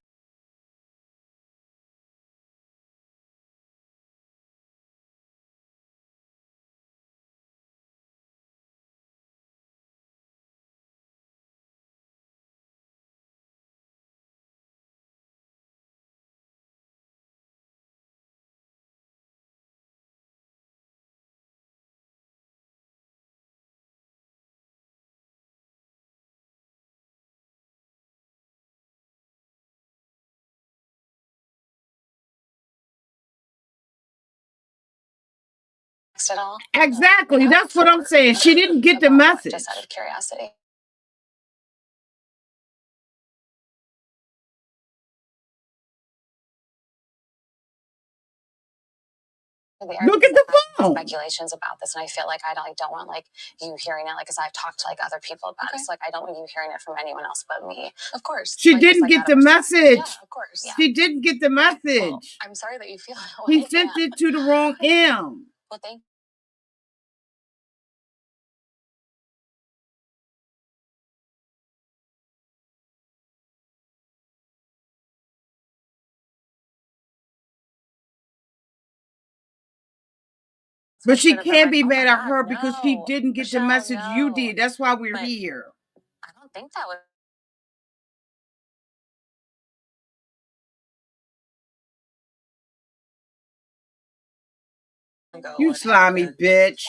At all. Exactly. That's what I'm saying. She didn't get the message. Just out of curiosity. Look at the phone. Speculations about this, and I feel like I don't want like you hearing it, like, because I've talked to like other people about it. So like I don't want you hearing it from anyone else but me. Of course. She didn't get the message. Yeah, of course. Yeah. She didn't get the message. Well, I'm sorry that you feel that way. He sent it to the wrong M. Well, thank But she can't be mad at her because she didn't get the message you did. That's why we're here. I don't think that was. You slimy bitch.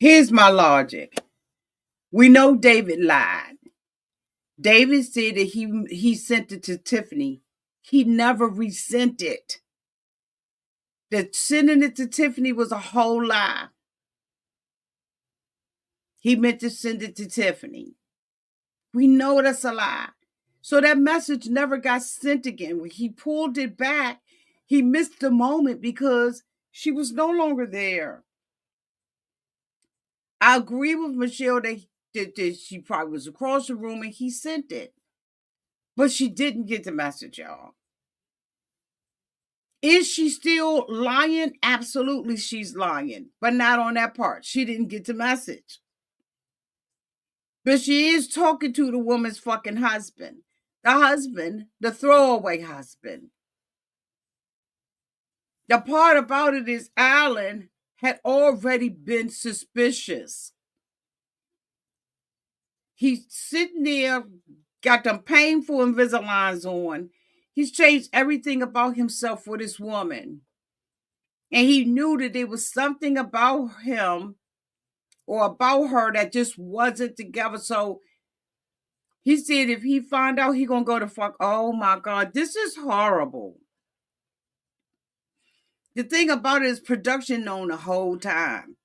Here's my logic. We know David lied. David said that he sent it to Tiffany. He never resent it. That sending it to Tiffany was a whole lie. He meant to send it to Tiffany. We know that's a lie. So that message never got sent again. When he pulled it back, he missed the moment because she was no longer there. I agree with Michelle that she probably was across the room and he sent it. But she didn't get the message, y'all. Is she still lying? Absolutely, she's lying, but not on that part. She didn't get the message. But she is talking to the woman's fucking husband. The husband, the throwaway husband. The part about it is Alan had already been suspicious. He's sitting there, got them painful Invisaligns on. He's changed everything about himself for this woman. And he knew that there was something about him or about her that just wasn't together. So He said if he find out, he gonna go to fuck. Oh my God, this is horrible. The thing about it is production known the whole time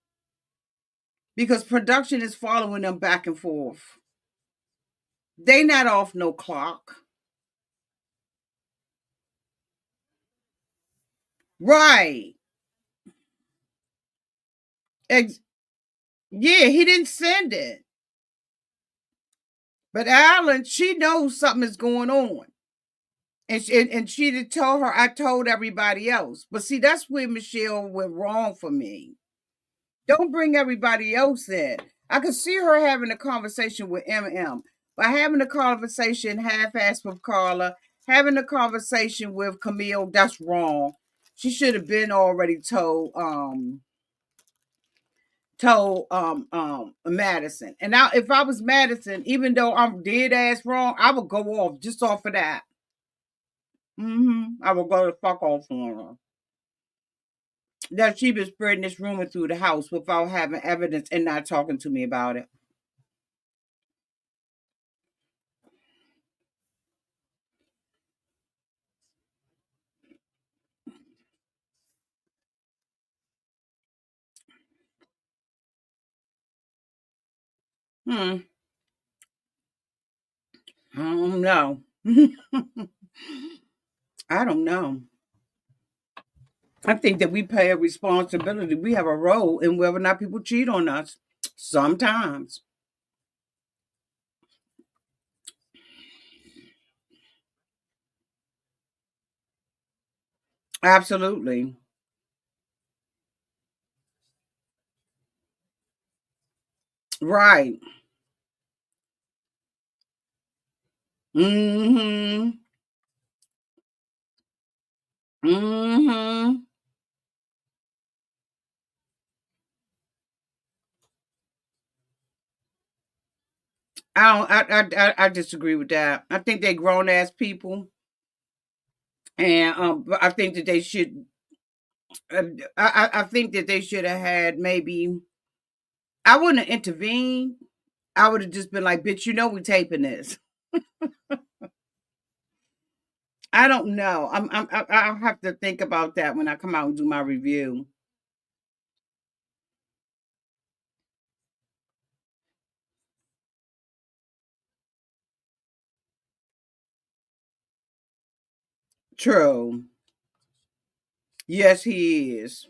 because production is following them back and forth. They not off no clock. Right. Ex- yeah, he didn't send it. But Alan, she knows something is going on. And she did tell her, I told everybody else. But see, that's where Michelle went wrong for me. Don't bring everybody else in. I could see her having a conversation with MM, but having a conversation half-assed with Carla, having a conversation with Camille, that's wrong. She should have been already told Madison. And now if I was Madison, even though I'm dead ass wrong, I would go off just off of that. I would go to fuck off on her. That she been spreading this rumor through the house without having evidence and not talking to me about it. Hmm. I don't know. I don't know. I think that we pay a responsibility. We have a role in whether or not people cheat on us. Sometimes. Absolutely. Right. Mm-hmm. Mm-hmm. I disagree with that. I think they grown ass people, and but I think that they should. Uh, I think that they should have had maybe. I wouldn't have intervened. I would have just been like, "Bitch, you know we taping this." I don't know. I'll have to think about that when I come out and do my review. True. Yes, he is.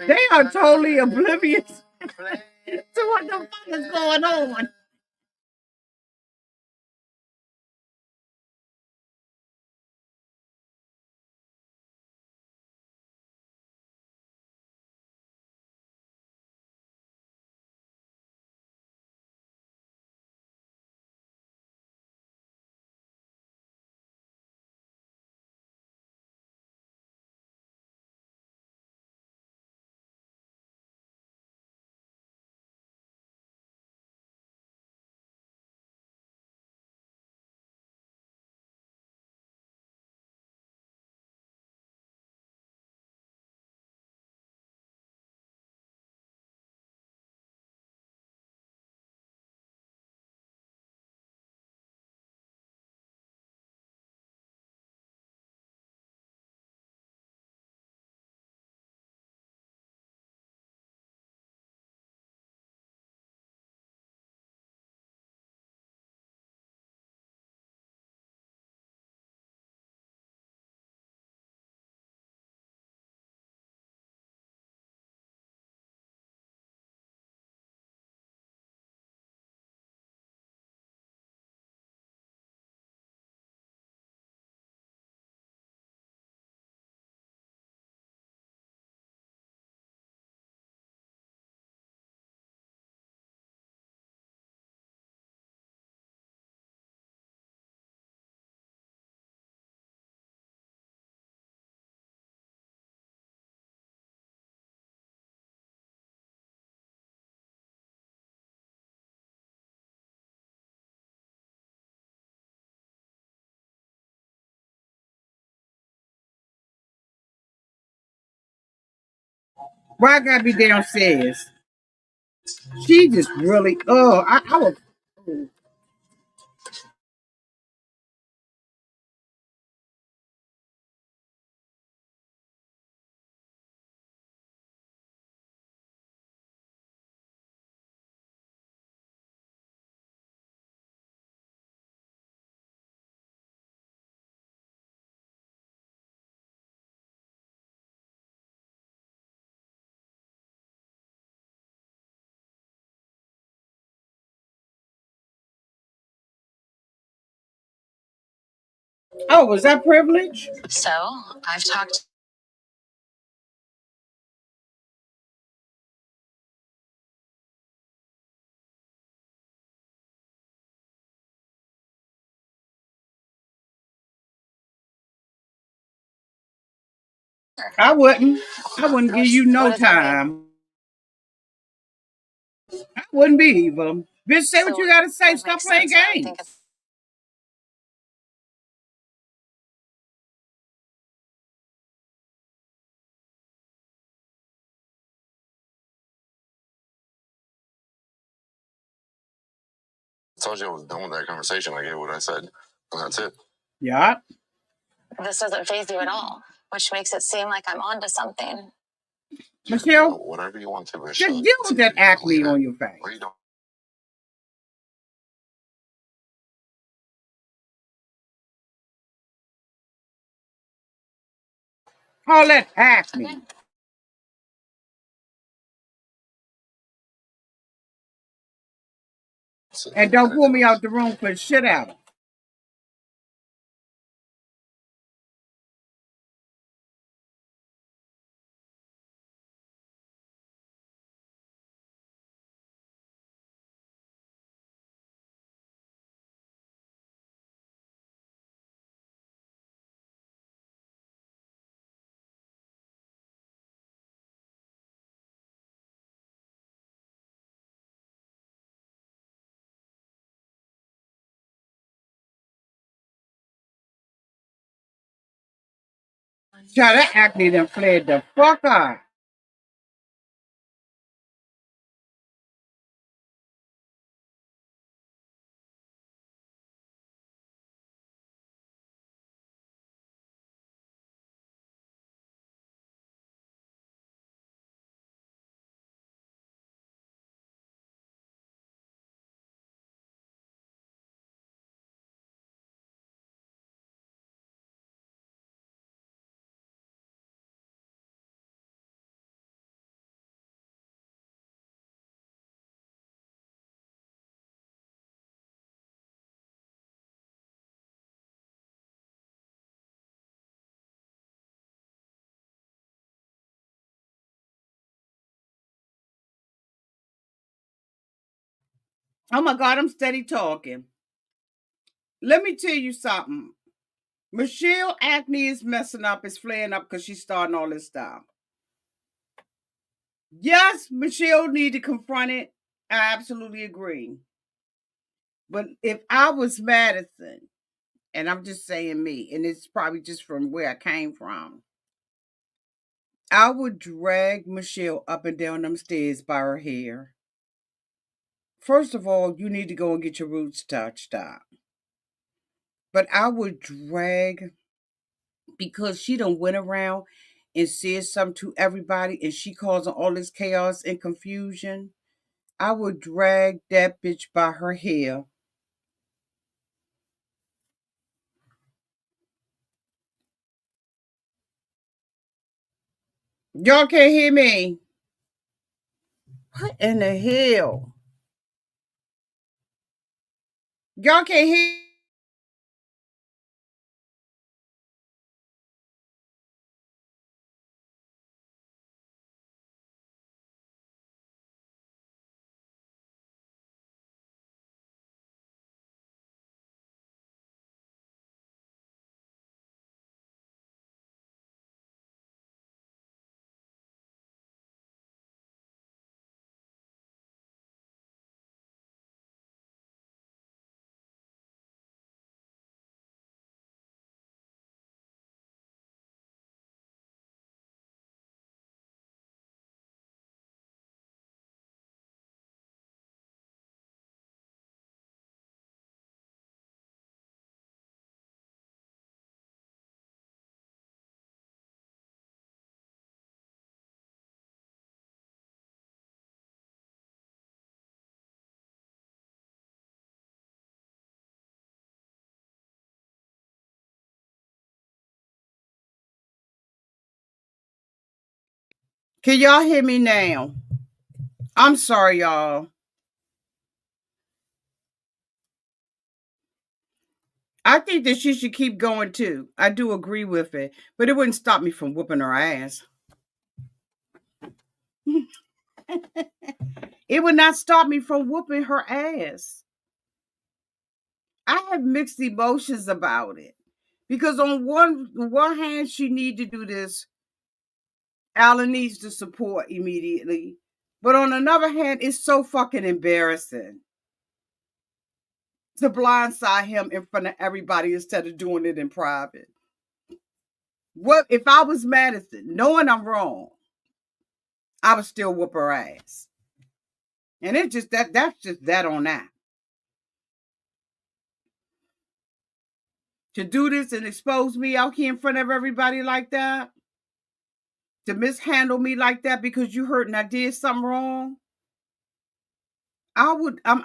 They are totally oblivious to what the fuck is going on. Why I gotta be downstairs? She just really, I was. Oh, was that privilege? So I've talked. I wouldn't. I wouldn't give you no What does that mean? time. I wouldn't be evil. Bitch, say what So you gotta say. it Stop makes playing sense that I think games. it's. I told you I was done with that conversation. I get what I said. And that's it. Yeah. This doesn't faze you at all, which makes it seem like I'm onto something. Michelle, whatever you want to, just Michelle. deal with that acne on your face. Or you don't. All that acne. Okay. And don't pull me out the room for shit out. Child, that acne done fled the fuck out. Oh my God, I'm steady talking. Let me tell you something. Michelle acne is messing up, is flaring up because she's starting all this stuff. Yes, Michelle need to confront it. I absolutely agree. But if I was Madison, and I'm just saying me, and it's probably just from where I came from, I would drag Michelle up and down them stairs by her hair. First of all, you need to go and get your roots touched up. But I would drag because she done went around and said something to everybody and she causing all this chaos and confusion. I would drag that bitch by her hair. Y'all can't hear me. What in the hell? Y'all can't hear. Can y'all hear me now? I'm sorry, y'all. I think that she should keep going too. I do agree with it, but it wouldn't stop me from whooping her ass. It would not stop me from whooping her ass. I have mixed emotions about it because on one hand, she need to do this. Alan needs the support immediately, but on another hand, it's so fucking embarrassing to blindside him in front of everybody instead of doing it in private. What if I was Madison, knowing I'm wrong, I would still whoop her ass. And it's just that's just that on that. To do this and expose me out here in front of everybody like that, to mishandle me like that because you hurt and I did something wrong,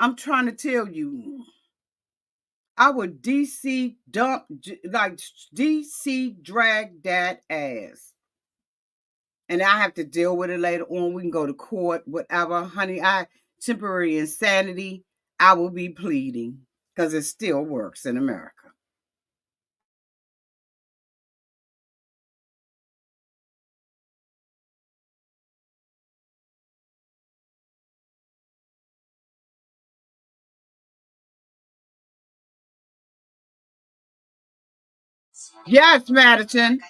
I'm trying to tell you, I would DC dump, like DC drag that ass. And I have to deal with it later on. We can go to court, whatever. Honey, temporary insanity, I will be pleading because it still works in America. Yes, Madison.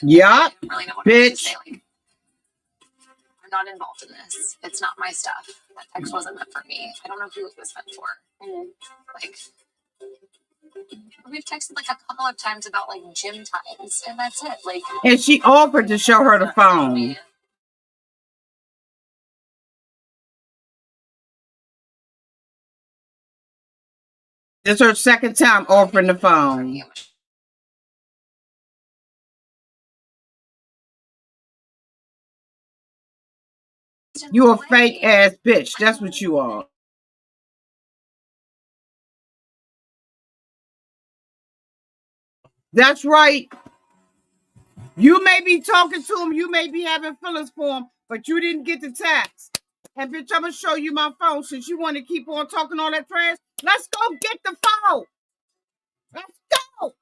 Yup, Really know what bitch. say. Like, I'm not involved in this. It's not my stuff. That text wasn't meant for me. I don't know who it was meant for. Like, we've texted like a couple of times about like gym times, and that's it. Like, And she offered to show her the phone. It's her second time offering the phone. You a fake ass bitch. That's what you are. That's right. You may be talking to him, you may be having feelings for him, but you didn't get the text. And bitch, I'm gonna show you my phone since you want to keep on talking all that trash. Let's go get the phone. Let's go.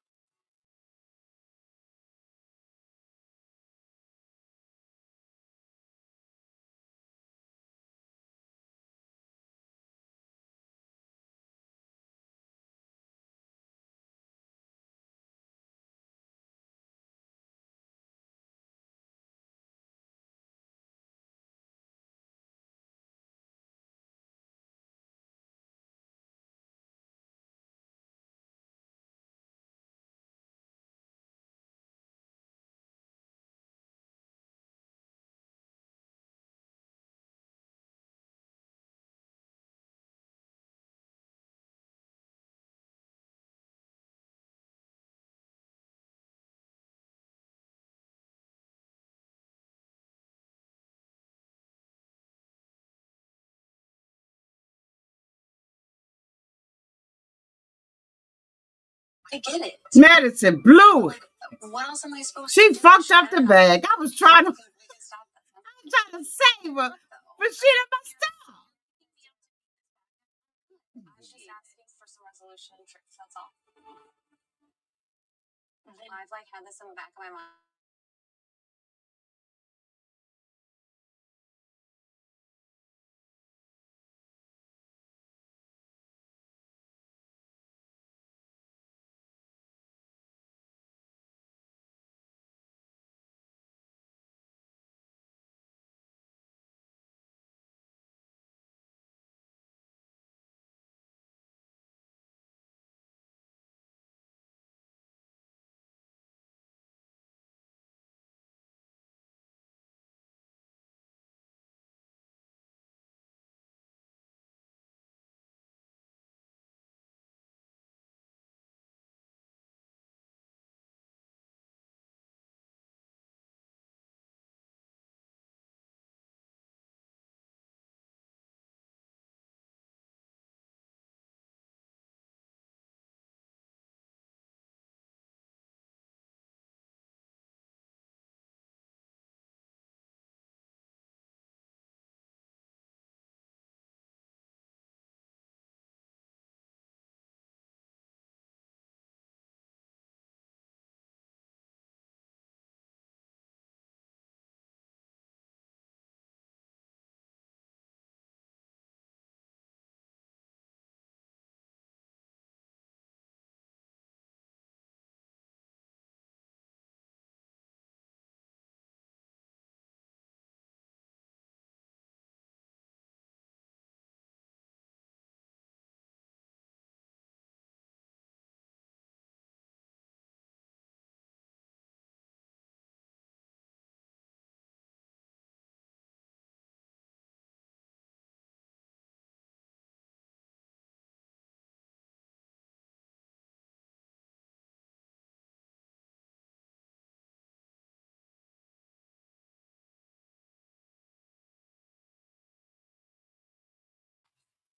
I get it. Madison blew. Like, what else am I supposed she to do? She fucked up the bag. I was trying to save her, but she didn't stop. I was just asking for some resolution tricks. That's all. I've like had this in the back of my mind.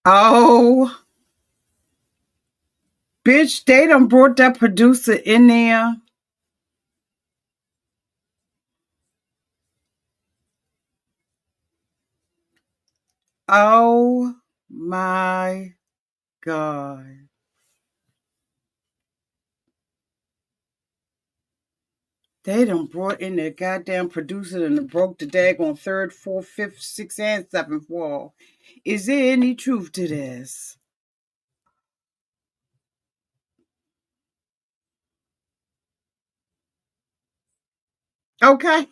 Oh, bitch, they done brought that producer in there. Oh my God. They done brought in the goddamn producer and broke the daggone third, fourth, fifth, sixth, and seventh wall. Is there any truth to this? Okay.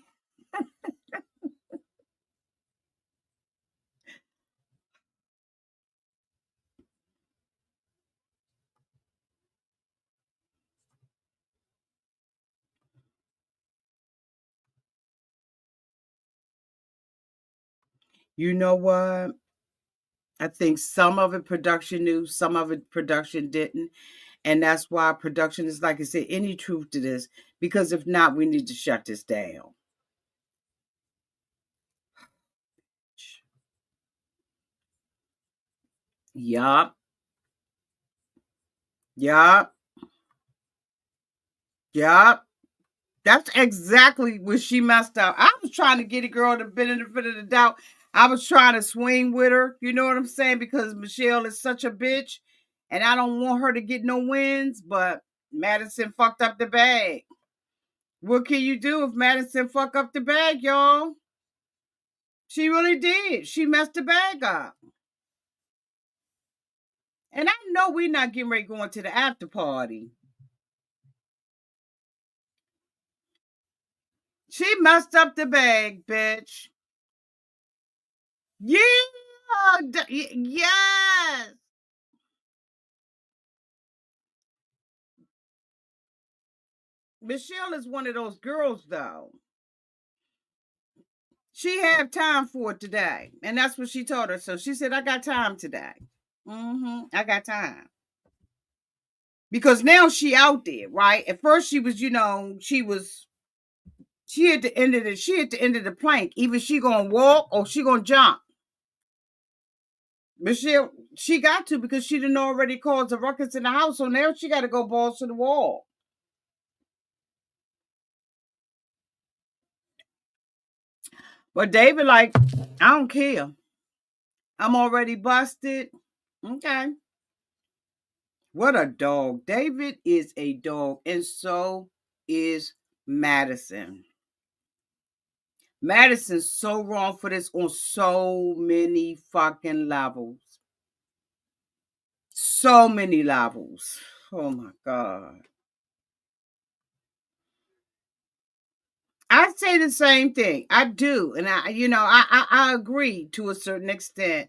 You know what? I think some of it production knew, some of it production didn't. And that's why production is, like I said, any truth to this. Because if not, we need to shut this down. Yup. Yup. Yup. That's exactly where she messed up. I was trying to get a girl the benefit of the doubt. I was trying to swing with her. You know what I'm saying? Because Michelle is such a bitch. And I don't want her to get no wins. But Madison fucked up the bag. What can you do if Madison fuck up the bag, y'all? She really did. She messed the bag up. And I know we're not getting ready going to the after party. She messed up the bag, bitch. Yeah. Yes. Michelle is one of those girls, though. She had time for it today. And that's what she told her. So she said, I got time today. I got time. Because now she out there, right? At first she was, she at the end of the plank. Either she gonna walk or she gonna jump. Michelle, she got to because she didn't already cause a ruckus in the house. So now she got to go balls to the wall. But David, like, I don't care. I'm already busted. Okay. What a dog. David is a dog, and so is Madison. Madison's so wrong for this on so many fucking levels. So many levels. Oh my God. I say the same thing. I do, and I agree to a certain extent.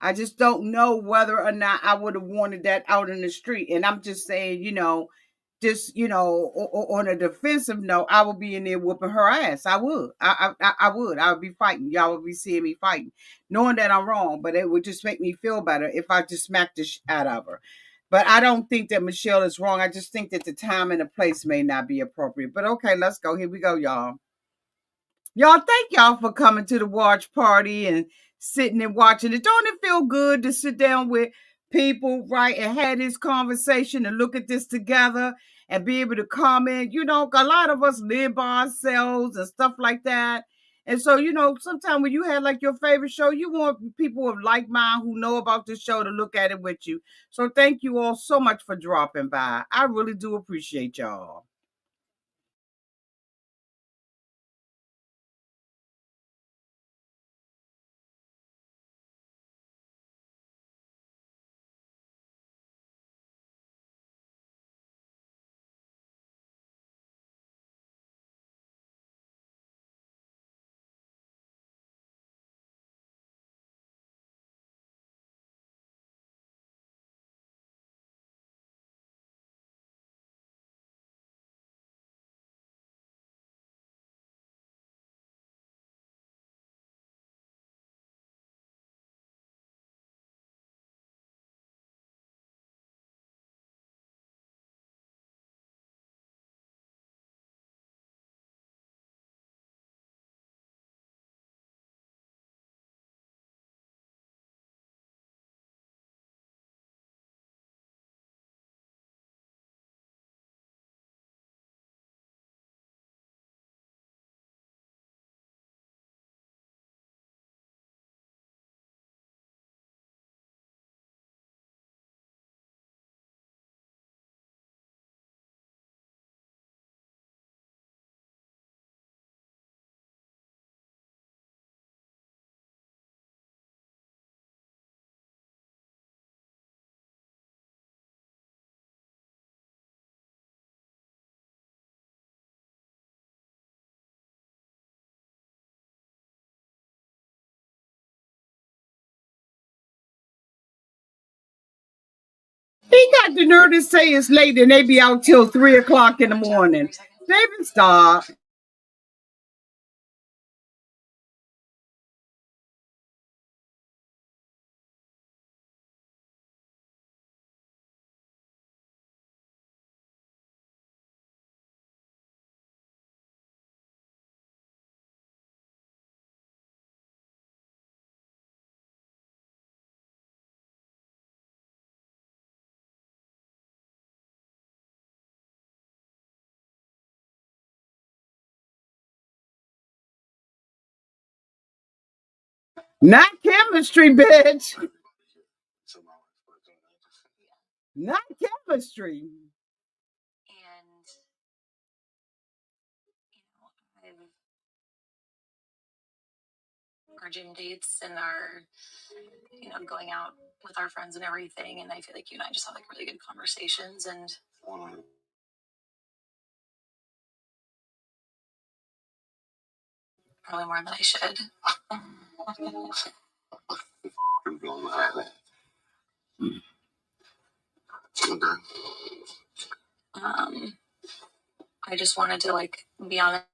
I just don't know whether or not I would have wanted that out in the street. And I'm just saying, just on a defensive note, I would be in there whooping her ass. I would. I would. I would be fighting. Y'all would be seeing me fighting, knowing that I'm wrong. But it would just make me feel better if I just smacked the out of her. But I don't think that Michelle is wrong. I just think that the time and the place may not be appropriate. But okay, let's go. Here we go, y'all. Y'all, thank y'all for coming to the watch party and sitting and watching it. Don't it feel good to sit down with people, right, and have this conversation and look at this together and be able to comment? A lot of us live by ourselves and stuff like that. And so, sometimes when you have like your favorite show, you want people of like mind who know about this show to look at it with you. So thank you all so much for dropping by. I really do appreciate y'all. He got the nerve to say it's late and they be out till 3 o'clock in the morning. David, stop. Not chemistry, bitch. Not chemistry. And I've our gym dates and our going out with our friends and everything, and I feel like you and I just have like really good conversations and probably more than I should. I just wanted to like be honest.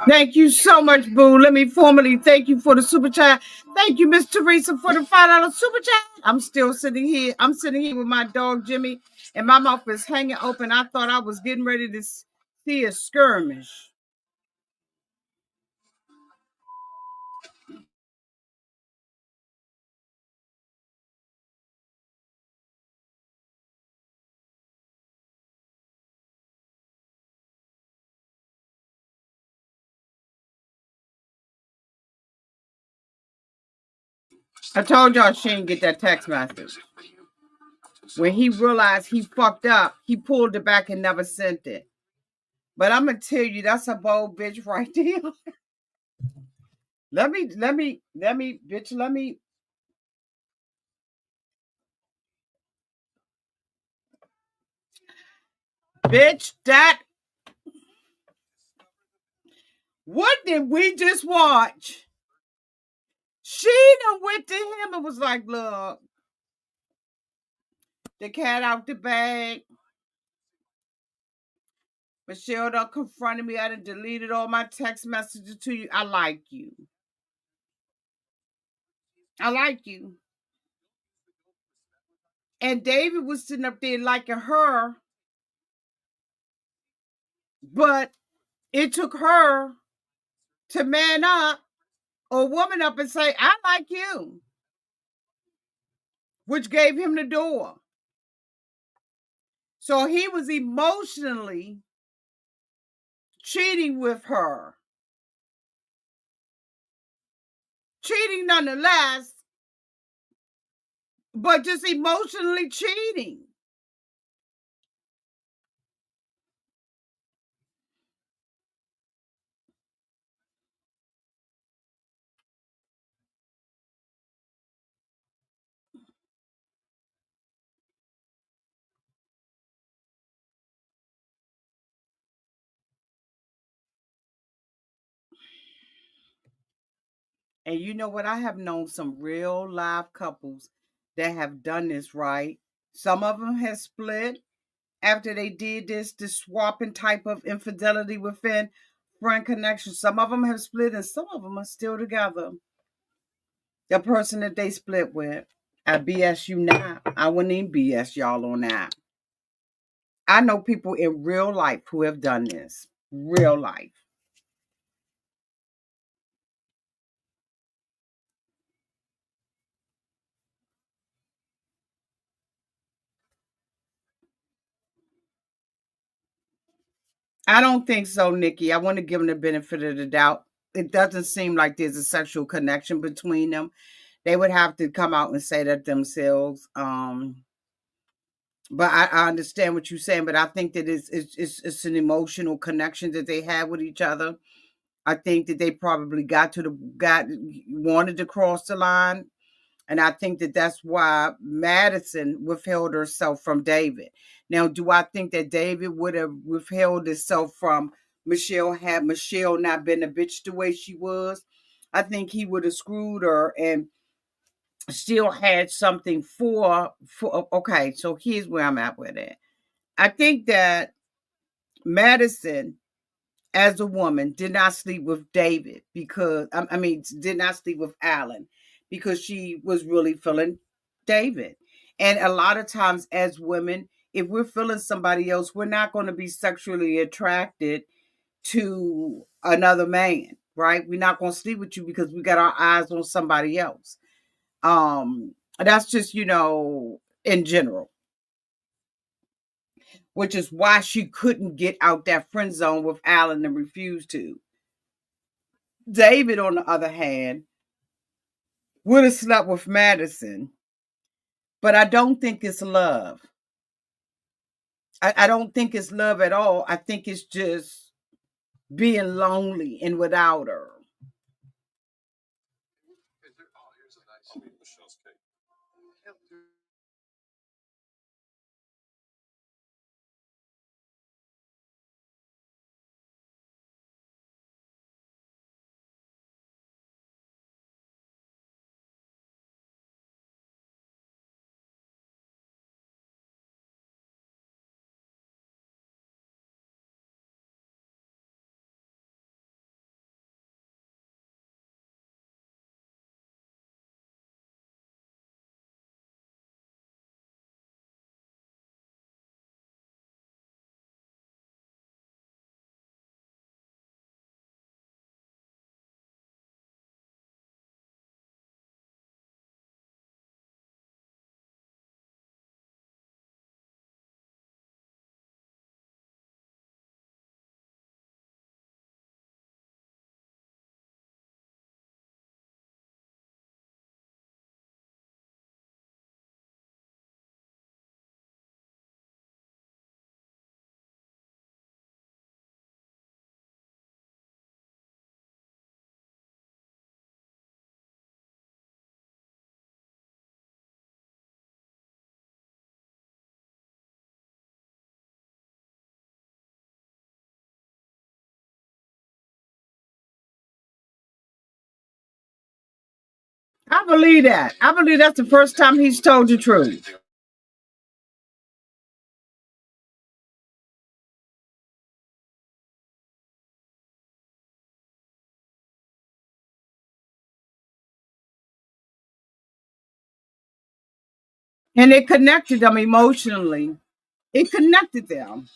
Thank you so much, Boo. Let me formally thank you for the super chat. Thank you, Miss Teresa, for the $5 super chat. I'm still sitting here. I'm sitting here with my dog Jimmy, and my mouth is hanging open. I thought I was getting ready to see a skirmish. I told y'all she didn't get that text message. When he realized he fucked up, he pulled it back and never sent it. But I'm gonna tell you, that's a bold bitch right there. let me, bitch, bitch, that. What did we just watch? She done went to him and was like, look, the cat out the bag. Michelle done confronted me. I done deleted all my text messages to you. I like you. I like you. And David was sitting up there liking her, but it took her to man up or woman up and say, I like you, which gave him the door. So he was emotionally cheating with her. Cheating nonetheless, but just emotionally cheating. And you know what? I have known some real live couples that have done this right. Some of them have split after they did this swapping type of infidelity within friend connection. Some of them have split and some of them are still together. The person that they split with, I BS you not. I wouldn't even BS y'all on that. I know people in real life who have done this. Real life. I don't think so, Nikki. I want to give them the benefit of the doubt. It doesn't seem like there's a sexual connection between them. They would have to come out and say that themselves. But I understand what you're saying. But I think that it's an emotional connection that they have with each other. I think that they probably got wanted to cross the line. And I think that that's why Madison withheld herself from David. Now, do I think that David would have withheld himself from Michelle had Michelle not been a bitch the way she was? I think he would have screwed her and still had something for okay, so here's where I'm at with it. I think that Madison as a woman did not sleep with David because I mean did not sleep with Alan because she was really feeling David. And a lot of times as women, if we're feeling somebody else, we're not going to be sexually attracted to another man, right? We're not going to sleep with you because we got our eyes on somebody else. That's just, in general, which is why she couldn't get out that friend zone with Alan and refused to. David, on the other hand, would have slept with Madison, but I don't think it's love. I don't think it's love at all. I think it's just being lonely and without her. I believe that. I believe that's the first time he's told the truth. And it connected them emotionally. It connected them.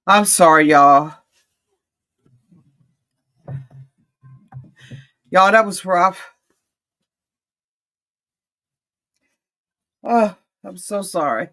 I'm sorry, y'all. Y'all, that was rough. Oh, I'm so sorry.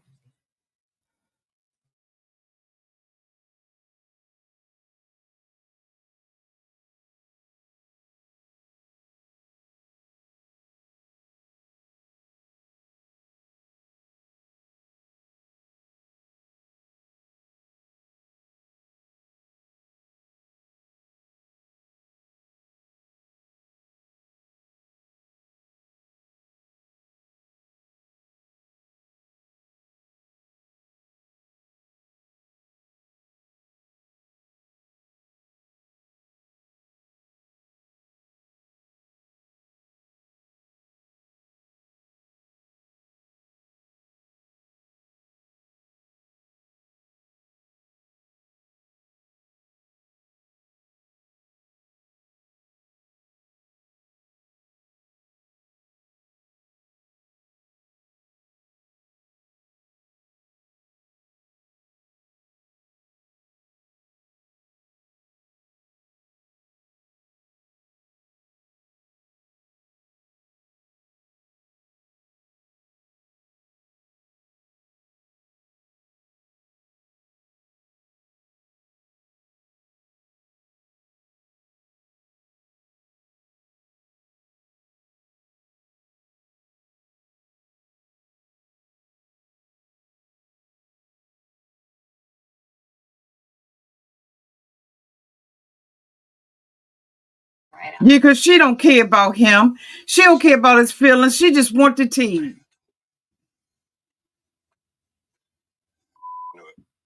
Right. Yeah, because she don't care about him. She don't care about his feelings. She just want the tea.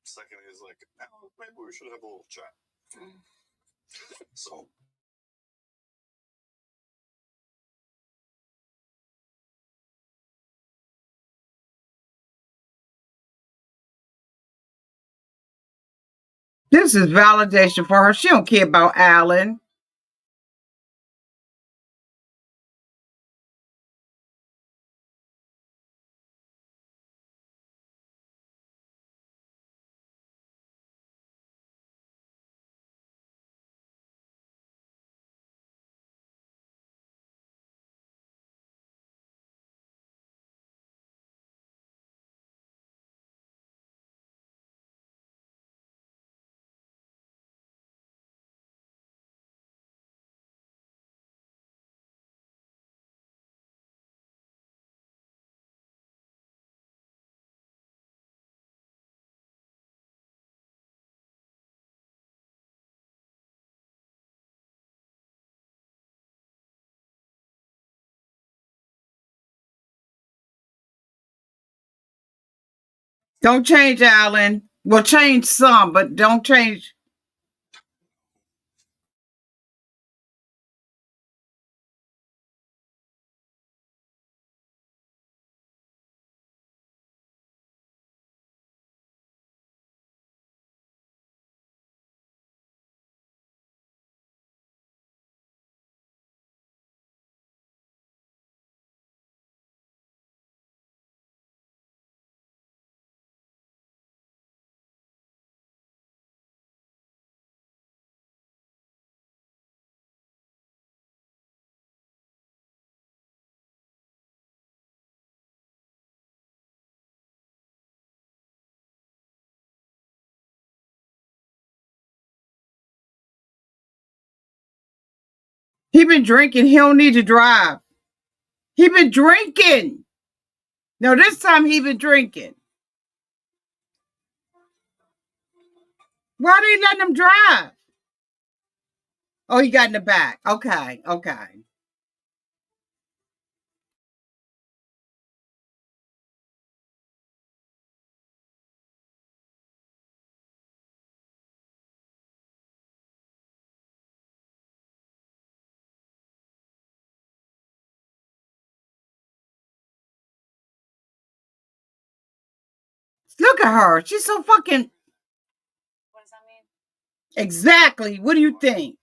Second is like, oh, maybe we should have a little chat. So This is validation for her. She don't care about Alan. Don't change Alan. Well, change some, but don't change. He been drinking. He don't need to drive. He been drinking. No, this time he been drinking. Why they letting him drive? Oh, he got in the back. Okay, okay. Look at her. She's so fucking. What does that mean? Exactly. What do you think?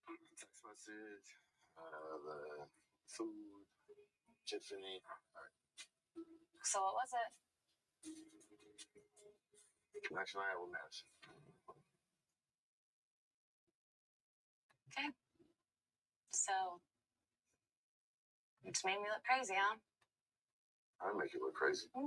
What'd you text message, the food, chips and eat. like? So what was it? Connection I have with Max. Okay. So, you just made me look crazy, huh? I make you look crazy. What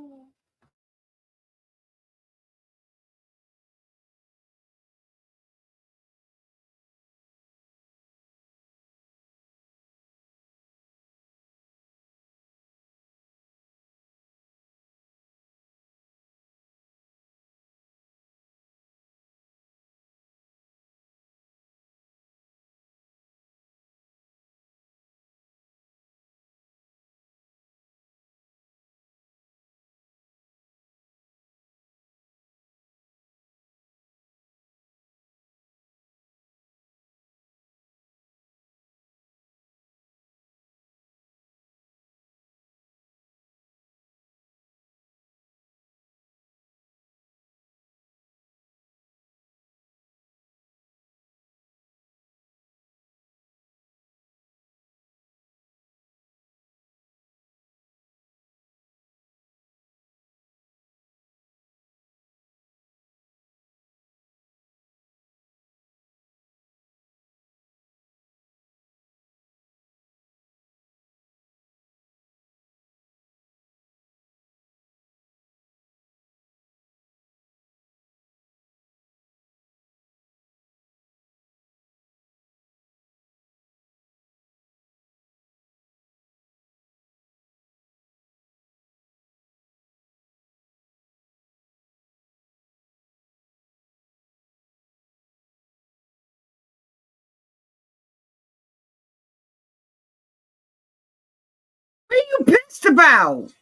are you pissed about?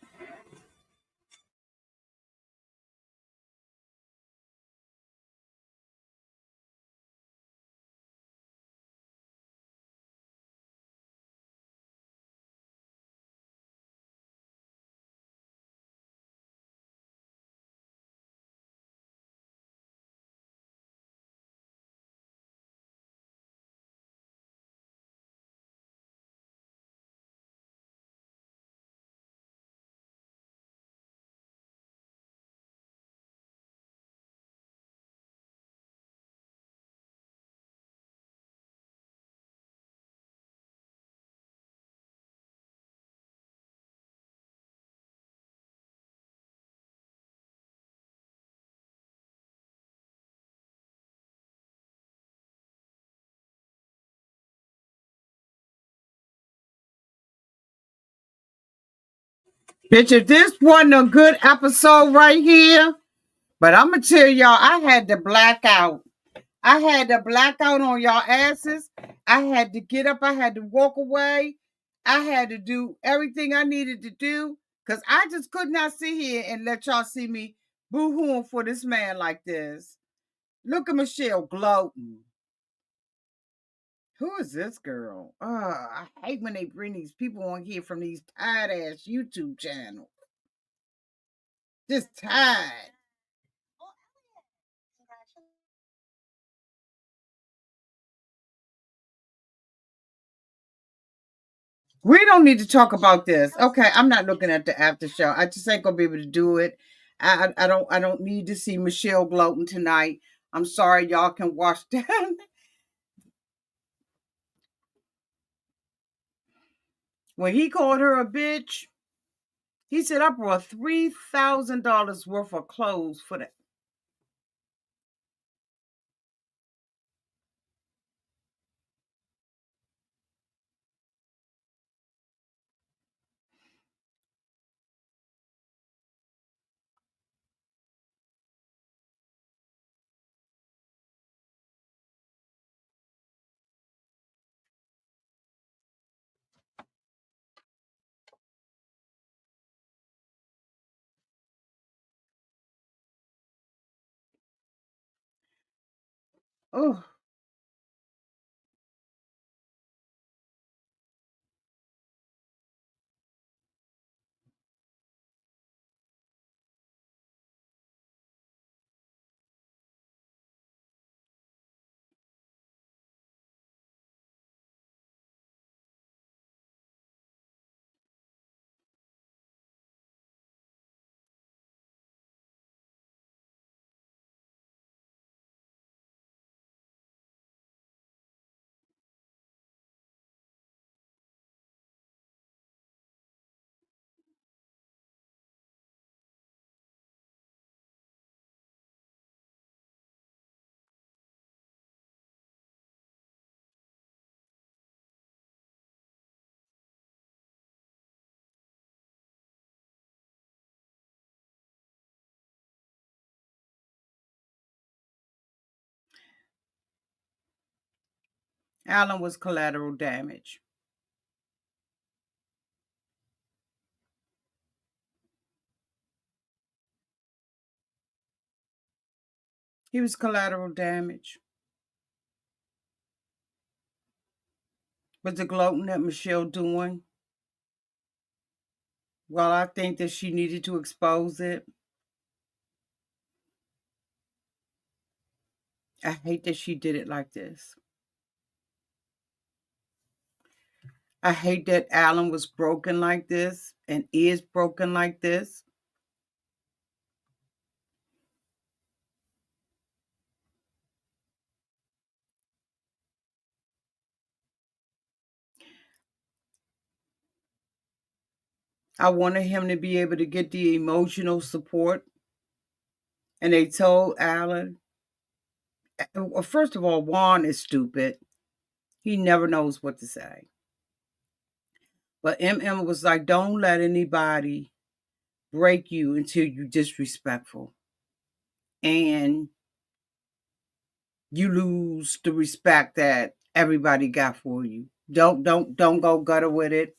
Bitch, if this wasn't a good episode right here, but I'm gonna tell y'all, I had to black out. I had to black out on y'all asses. I had to get up. I had to walk away. I had to do everything I needed to do because I just could not sit here and let y'all see me boo-hooing for this man like this. Look at Michelle gloating. Who is this girl? I hate when they bring these people on here from these tired ass YouTube channels. Just tired. We don't need to talk about this. Okay, I'm not looking at the after show. I just ain't gonna be able to do it. I don't need to see Michelle gloating tonight. I'm sorry, y'all can watch that. When he called her a bitch, he said I brought $3,000 worth of clothes for that. Oh, Alan was collateral damage. He was collateral damage. Was the gloating that Michelle doing? Well, I think that she needed to expose it. I hate that she did it like this. I hate that Alan was broken like this and is broken like this. I wanted him to be able to get the emotional support. And they told Alan, well, first of all, Juan is stupid. He never knows what to say. But MM was like, don't let anybody break you until you're disrespectful. And you lose the respect that everybody got for you. Don't go gutter with it.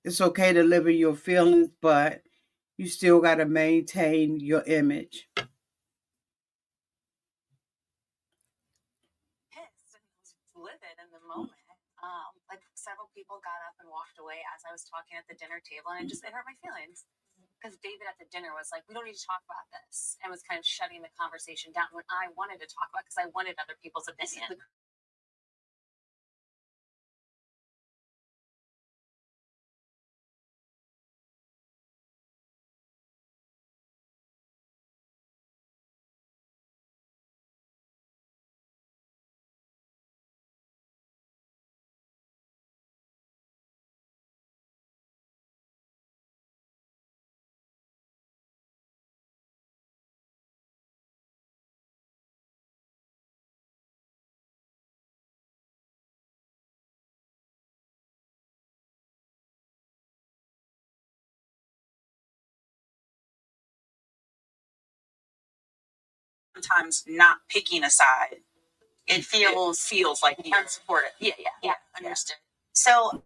It's okay to live in your feelings, but you still got to maintain your image. Pissed and was livid in the moment. Like several people got up and walked away as I was talking at the dinner table, and it hurt my feelings. Because David at the dinner was like, we don't need to talk about this, and was kind of shutting the conversation down when I wanted to talk about, because I wanted other people's opinion. Sometimes not picking a side. It feels like you unsupported. Yeah. Understood. So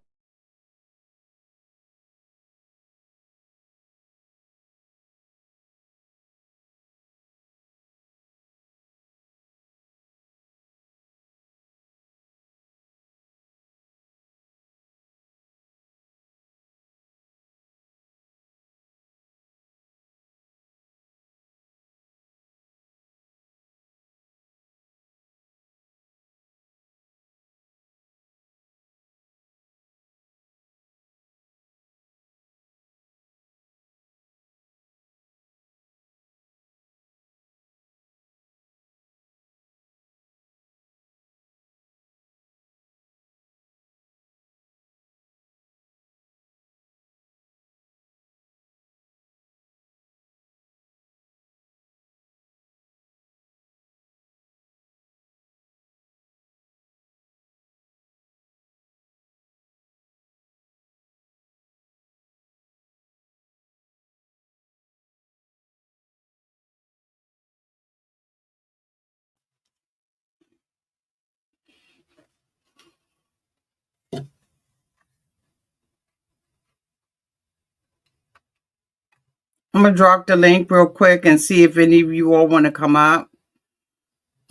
I'm going to drop the link real quick and see if any of you all want to come up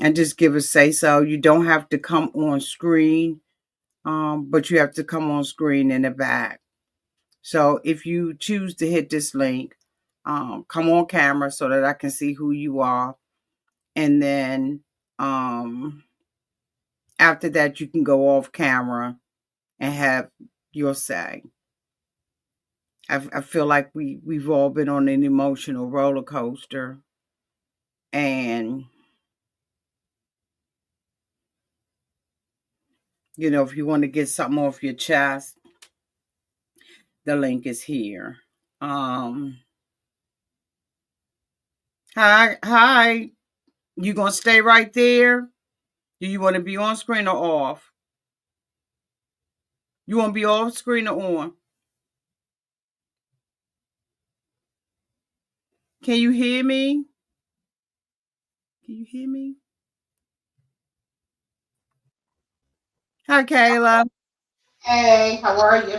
and just give a say so. You don't have to come on screen, but you have to come on screen in the back. So if you choose to hit this link, come on camera so that I can see who you are. And then after that, you can go off camera and have your say. I feel like we've all been on an emotional roller coaster. And, you know, if you want to get something off your chest, the link is here. Hi. You gonna stay right there? Do you want to be on screen or off? You want to be off screen or on? Can you hear me? Can you hear me? Hi, Kayla. Hey, how are you?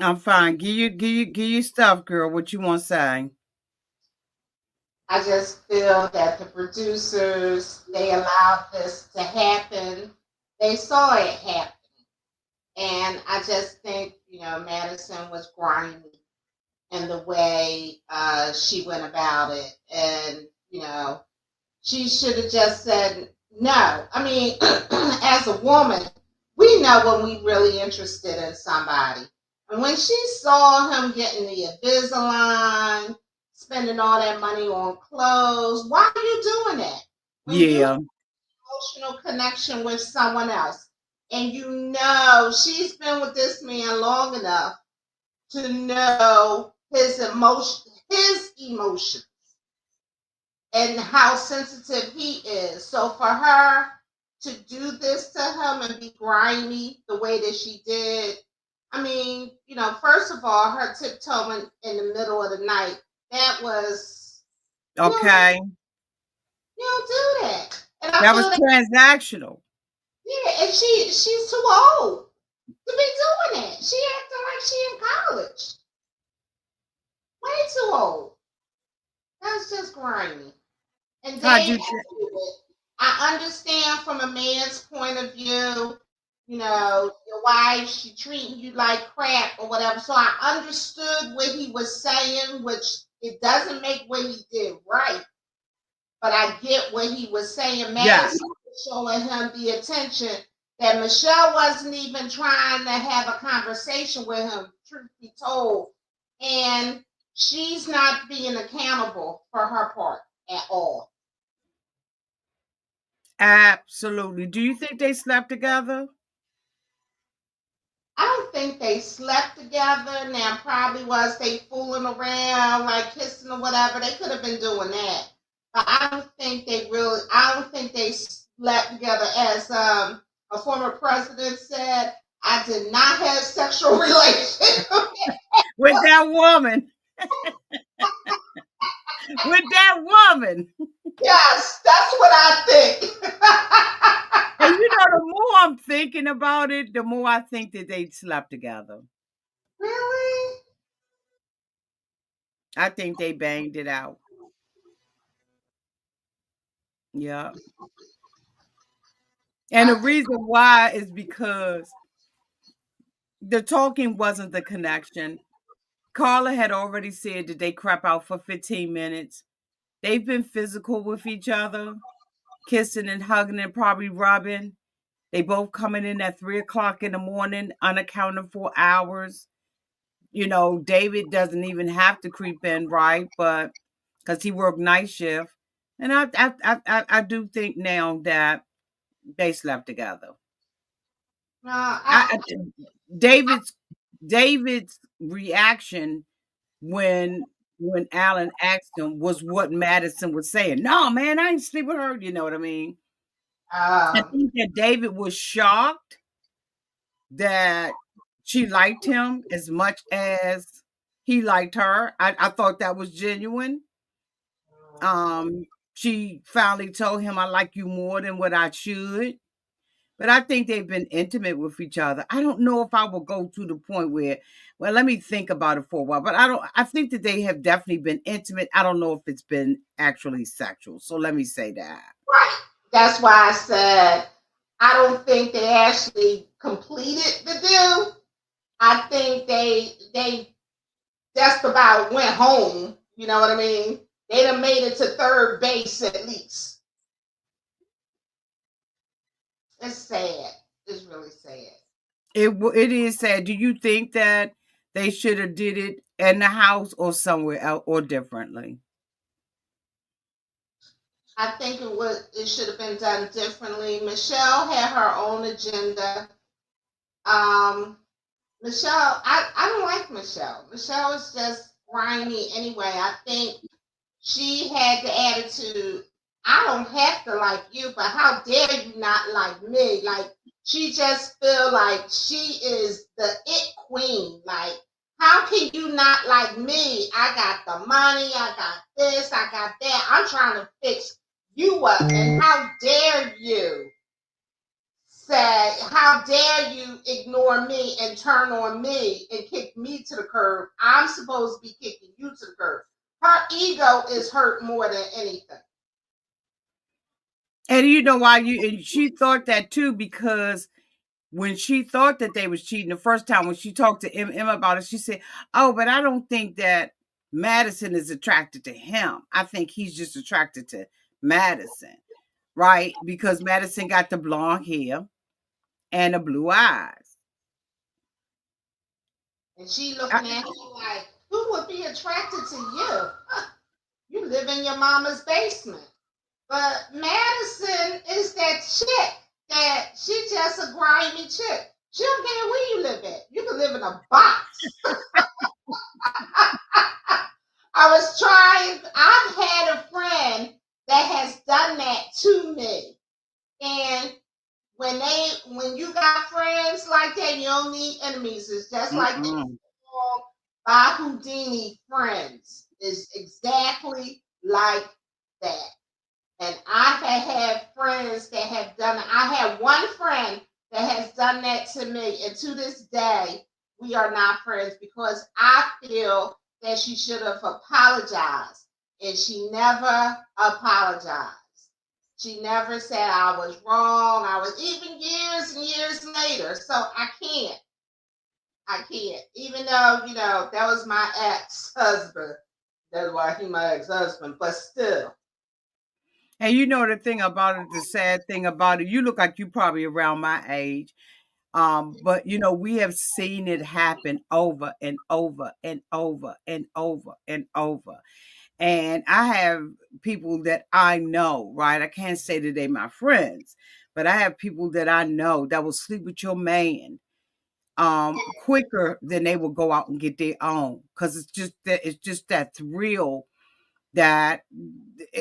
I'm fine. Give you stuff, girl. What you want to say? I just feel that the producers, they allowed this to happen. They saw it happen. And I just think, Madison was grimy in the way she went about it. And, she should have just said no. I mean, as a woman, we know when we really interested in somebody. And when she saw him getting the Invisalign, spending all that money on clothes, why are you doing that? When you have Yeah. an emotional connection with someone else, and you know she's been with this man long enough to know his emotion and how sensitive he is. So for her to do this to him and be grimy the way that she did, I mean, first of all, her tiptoeing in the middle of the night, that was you don't Okay. you don't do that. And I That was feel that transactional. yeah, and she's too old to be doing that. She acting like she in college. Way too old. That's just grimy. And I they do. do it. I understand from a man's point of view, your wife, she treating you like crap or whatever. So I understood what he was saying, which it doesn't make what he did right. But I get what he was saying. Yes. Madison was showing him the attention that Michelle wasn't even trying to have a conversation with him, truth be told. And she's not being accountable for her part at all. Absolutely. Do you think they slept together? I don't think they slept together. Now, probably was they fooling around, like kissing or whatever. They could have been doing that. But I don't think they slept together. As a former president said, I did not have sexual relations. With that woman. With that woman. Yes, that's what I think. And the more I'm thinking about it, the more I think that they slept together. Really? I think they banged it out. Yeah. And the I, reason why is because the talking wasn't the connection. Carla had already said that they crap out for 15 minutes. They've been physical with each other, kissing and hugging and probably rubbing. They both coming in at 3 o'clock in the morning, unaccounted for hours. David doesn't even have to creep in, right? But because he worked night shift. And I do think now that they slept together. no, I David's David's reaction when Alan asked him was what Madison was saying. No, man, I ain't sleep with her. You know what I mean? I um, think that David was shocked that she liked him as much as he liked her. I thought that was genuine. She finally told him I like you more than what I should. But I think they've been intimate with each other. I don't know if I will go to the point where, well, let me think about it for a while. But I think that they have definitely been intimate. I don't know if it's been actually sexual. So let me say that. right. That's why I said I don't think they actually completed the deal. I think they just about went home. You know what I mean? They done made it to third base at least. It's sad. It's really sad. It is sad. Do you think that they should have did it in the house or somewhere else or differently? I think it should have been done differently. Michelle had her own agenda. Um, Michelle, I don't like Michelle. Michelle is just whiny anyway. I think she had the attitude, I don't have to like you, but how dare you not like me? Like she just feel like she is the it queen. Like, how can you not like me? I got the money, I got this, I got that. I'm trying to fix You were, and how dare you say, how dare you ignore me and turn on me and kick me to the curb? I'm supposed to be kicking you to the curb. Her ego is hurt more than anything. And you know why and she thought that too, because when she thought that they was cheating the first time, when she talked to Em about it, she said, "Oh, but I don't think that Madison is attracted to him. I think he's just attracted to Madison, right? Because Madison got the blonde hair and the blue eyes." And she looking at you like, who would be attracted to you? You live in your mama's basement. But Madison is that chick that she just a grimy chick. She don't care where you live at. You can live in a box. I've had a friend that has done that to me. And when you got friends like that, you don't need enemies. It's just like that. By Houdini friends is exactly like that. And I have had friends that have done it. I had one friend that has done that to me. And to this day, we are not friends because I feel that she should have apologized. And she never apologized. She never said I was wrong. I was even years and years later. So I can't. Even though, that was my ex-husband. That's why he my ex-husband. But still. And you know the thing about it, the sad thing about it, you look like you probably around my age. But we have seen it happen over and over and over and over and over. And I have people that I know, right? I can't say that they're my friends, but I have people that I know that will sleep with your man quicker than they will go out and get their own. Because it's just that thrill that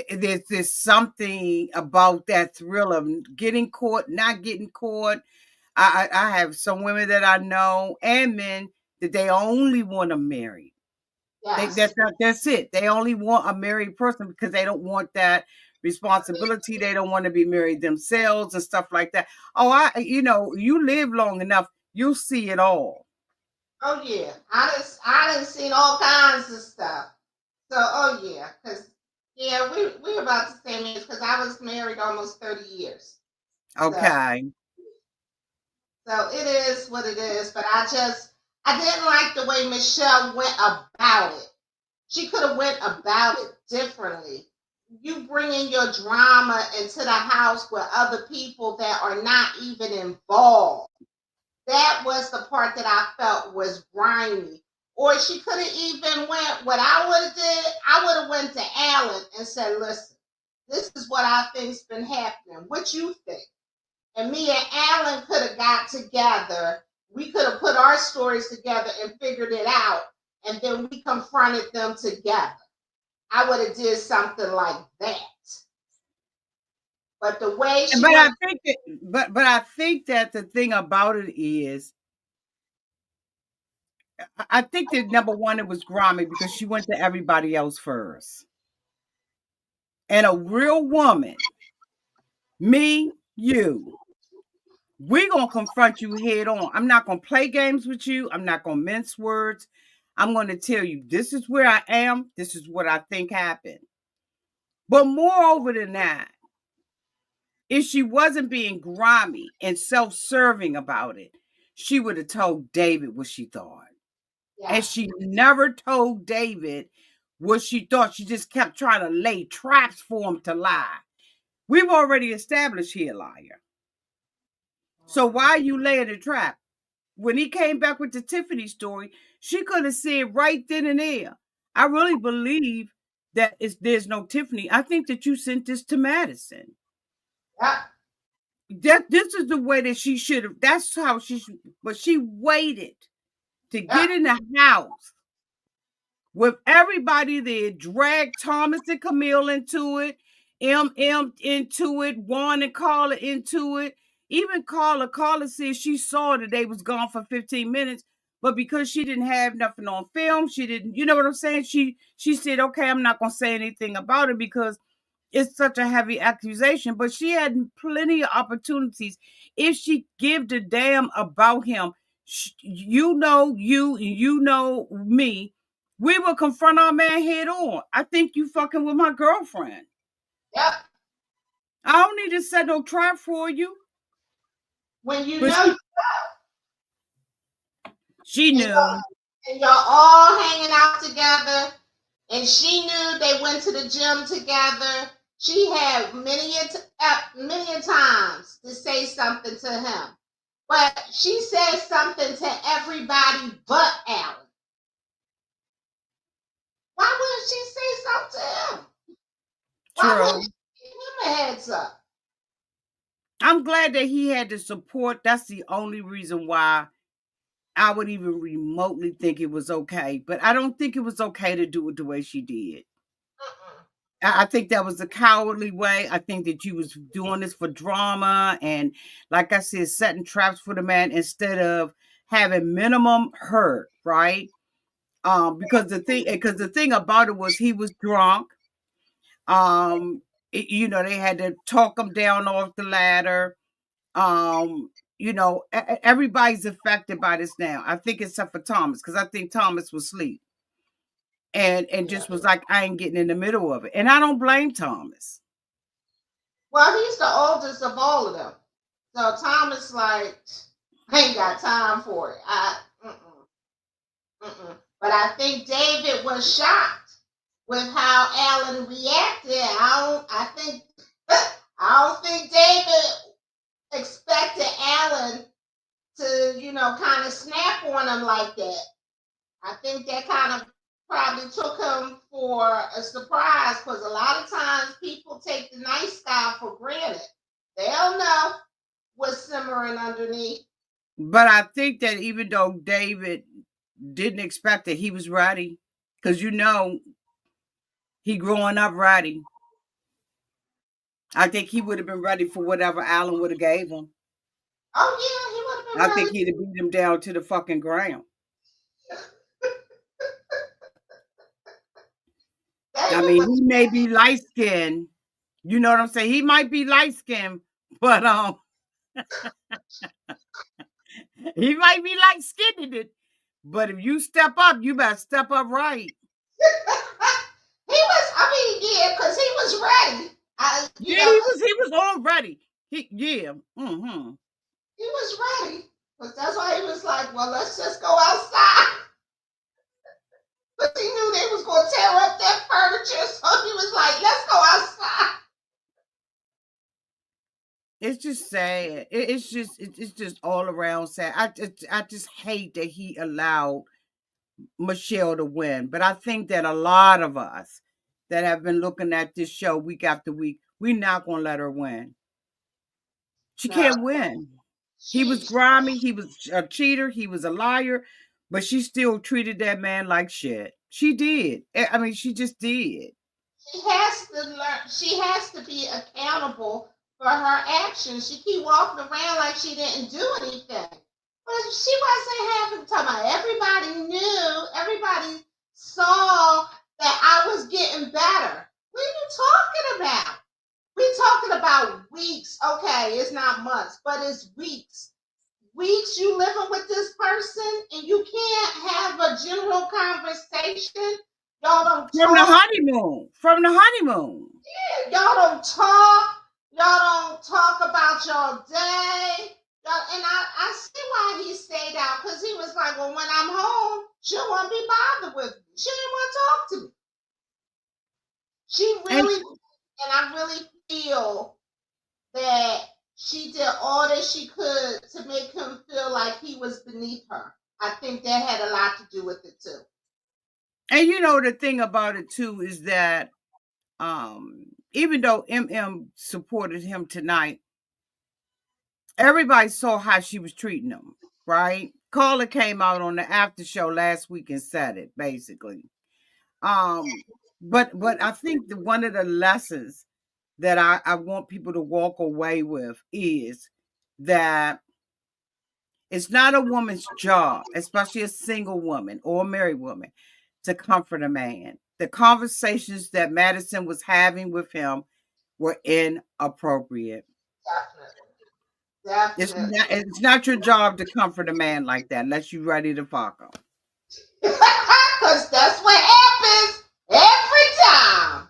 there's something about that thrill of getting caught, not getting caught. I have some women that I know and men that they only want to marry. Yes. That's it. They only want a married person because they don't want that responsibility. They don't want to be married themselves and stuff like that. Oh, you live long enough, you'll see it all. Oh yeah, I done seen all kinds of stuff. So oh yeah, because yeah, we about the same age because I was married almost 30 years. Okay. So it is what it is. But I didn't like the way Michelle went about it. She could have went about it differently. You bringing your drama into the house with other people that are not even involved. That was the part that I felt was grimy. Or she could have even went, what I would have did, I would have went to Alan and said, listen, this is what I think's been happening. What you think? And me and Alan could have got together. We could have put our stories together and figured it out. And then we confronted them together. I would have did something like that. But the way she But went, I think that the thing about it is, I think that number one, it was grimy because she went to everybody else first. And a real woman, me, you, we're going to confront you head on. I'm not going to play games with you. I'm not going to mince words. I'm going to tell you, this is where I am. This is what I think happened. But moreover than that, if she wasn't being grimy and self-serving about it, she would have told David what she thought. And yes. she never told David what she thought. She just kept trying to lay traps for him to lie. We've already established he a liar. So why are you laying a trap? When he came back with the Tiffany story, she could have said right then and there, I really believe that there's no Tiffany. I think that you sent this to Madison. This is the way that she should have. That's how she should. But she waited to get in the house with everybody there, dragged Thomas and Camille into it, M into it, Juan and Carla into it. Even Carla said she saw that they was gone for 15 minutes, but because she didn't have nothing on film, she didn't, you know what I'm saying? She said, okay, I'm not gonna say anything about it because It's such a heavy accusation, but she had plenty of opportunities. If she give a damn about him, you know me, we will confront our man head on. I think you fucking with my girlfriend. Yep. I don't need to set no trap for you. When you But know, she and knew. y'all all hanging out together, and she knew they went to the gym together. She had many a times to say something to him, but she said something to everybody but Alan. Why wouldn't she say something to him? Why wouldn't True. she give him a heads up? I'm glad that he had the support. That's the only reason why I would even remotely think it was okay. But I don't think it was okay to do it the way she did. I think that was a cowardly way. I think that you was doing this for drama and, like I said, setting traps for the man instead of having minimum hurt, right? Because the thing about it was he was drunk. Um, they had to talk him down off the ladder. Um, everybody's affected by this now. I think except for Thomas, because I think Thomas was asleep and Yeah. just was like, I ain't getting in the middle of it. And I don't blame Thomas. Well, he's the oldest of all of them. So Thomas, like, I ain't got time for it. But I think David was shocked with how Alan reacted. I don't think David expected Alan to, kind of snap on him like that. I think that kind of probably took him for a surprise because a lot of times people take the nice guy for granted. They don't know what's simmering underneath. But I think that even though David didn't expect it, he was ready. Because he growing up ready. I think he would have been ready for whatever Alan would have gave him. Oh yeah, he would have I been think ready. he'd have beat him down to the fucking ground. I David mean, was he may be light skinned. You know what I'm saying? He might be light skinned, but he might be light skinned it. But if you step up, you better step up right. yeah, because he was ready. Yeah, he was all ready. Yeah. Mm-hmm. He was ready. Because that's why he was like, well, let's just go outside. But he knew they was going to tear up that furniture. So he was like, let's go outside. It's just sad. It's just all around sad. I just hate that he allowed Michelle to win. But I think that a lot of us that have been looking at this show week after week, we're not gonna let her win. She No, can't win. He was she grimy, he was a cheater, he was a liar, but she still treated that man like shit. She did. I mean, she just did. she has to learn. She has to be accountable for her actions. She keep walking around like she didn't do anything, but she wasn't having time. Everybody knew. Everybody saw that I was getting better. What are you talking about? We talking about weeks. Okay, it's not months, but it's weeks. Weeks you living with this person and you can't have a general conversation. Y'all don't From the talk. honeymoon. From the honeymoon. Y'all don't talk. Y'all don't talk about your day. And I see why he stayed out because he was like, well, when I'm home, she won't be bothered with me. She didn't want to talk to me. She And really, and I really feel that she did all that she could to make him feel like he was beneath her. I think that had a lot to do with it too. and the thing about it too is that even though MM supported him tonight, everybody saw how she was treating him, right? Carla came out on the after show last week and said it basically. But I think one of the lessons that I want people to walk away with is that it's not a woman's job, especially a single woman or a married woman, to comfort a man. The conversations that Madison was having with him were inappropriate. Definitely. It's not your job to comfort a man like that unless you're ready to fuck him. Because that's what happens every time.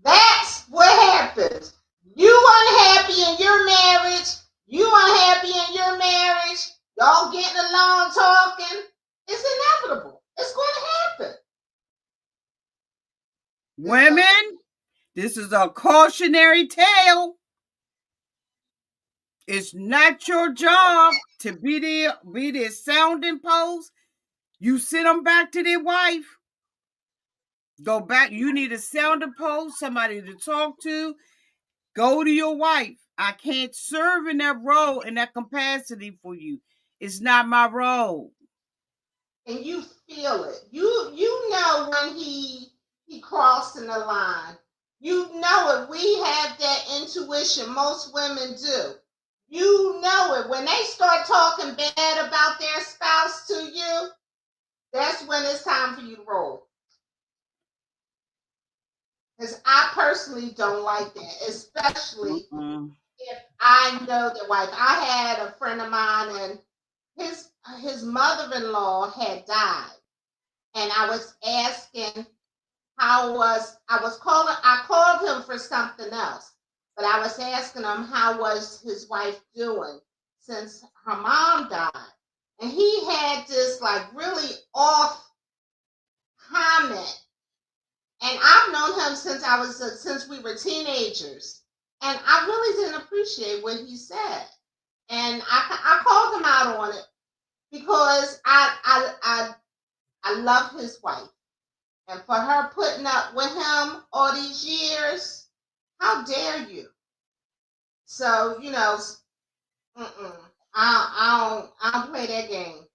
That's what happens. You unhappy in your marriage. You unhappy in your marriage. Y'all getting along talking. It's inevitable. It's going to happen. Women, this is a cautionary tale. It's not your job to be their sounding post. You send them back to their wife. Go back. You need a sounding post, somebody to talk to. Go to your wife. I can't serve in that role, in that capacity for you. It's not my role. And you feel it. You know when he crossing the line. You know it. We have that intuition. Most women do. You know it. When they start talking bad about their spouse to you, that's when it's time for you to roll. Because I personally don't like that, especially if I know the wife. I had a friend of mine, and his mother-in-law had died, and I was asking I called him for something else, but I was asking him how was his wife doing since her mom died, and he had this like really off comment. And I've known him since we were teenagers, and I really didn't appreciate what he said. And I called him out on it because I love his wife, and for her putting up with him all these years, how dare you? So I don't play that game.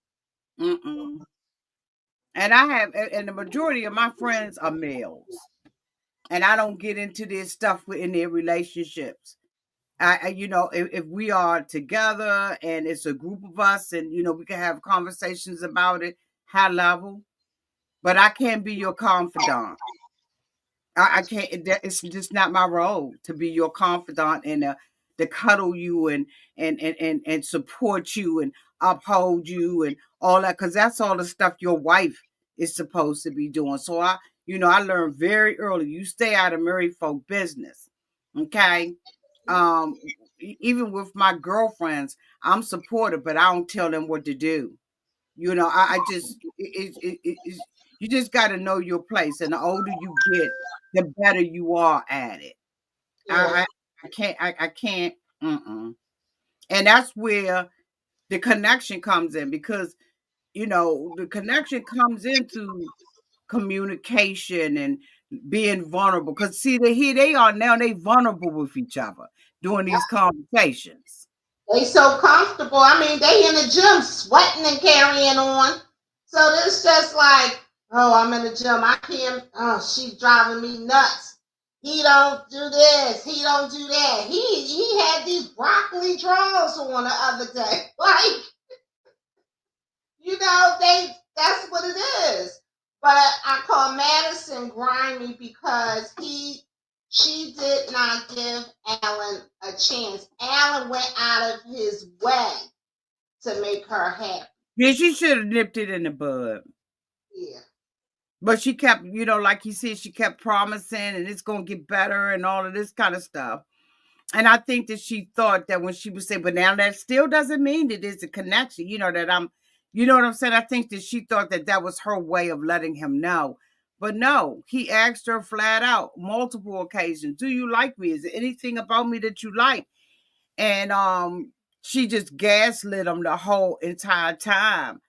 And the majority of my friends are males. And I don't get into this stuff in their relationships. If we are together and it's a group of us and, we can have conversations about it, high level, but I can't be your confidant. I can't, it's just not my role to be your confidant and to cuddle you and support you and uphold you and all that, because that's all the stuff your wife is supposed to be doing. So I learned very early, you stay out of married folk business. Okay. Even with my girlfriends, I'm supportive, but I don't tell them what to do. I just you just got to know your place, and the older you get, the better you are at it. Yeah. I can't. And that's where the connection comes in, because the connection comes into communication and being vulnerable. Because see, here they are now, they vulnerable with each other during these conversations. They so comfortable. I mean, they in the gym sweating and carrying on. So it's just like, oh, I'm in the gym. I can't. Oh, she's driving me nuts. He don't do this. He don't do that. He had these broccoli drawers on the other day. Like, that's what it is. But I call Madison grimy because she did not give Alan a chance. Alan went out of his way to make her happy. Yeah, she should have nipped it in the bud. Yeah. But she kept, like you said, she kept promising and it's going to get better and all of this kind of stuff. And I think that she thought that when she would say, but now that still doesn't mean that there's a connection, that you know what I'm saying? I think that she thought that that was her way of letting him know. But no, he asked her flat out, multiple occasions, do you like me? Is there anything about me that you like? And she just gaslit him the whole entire time.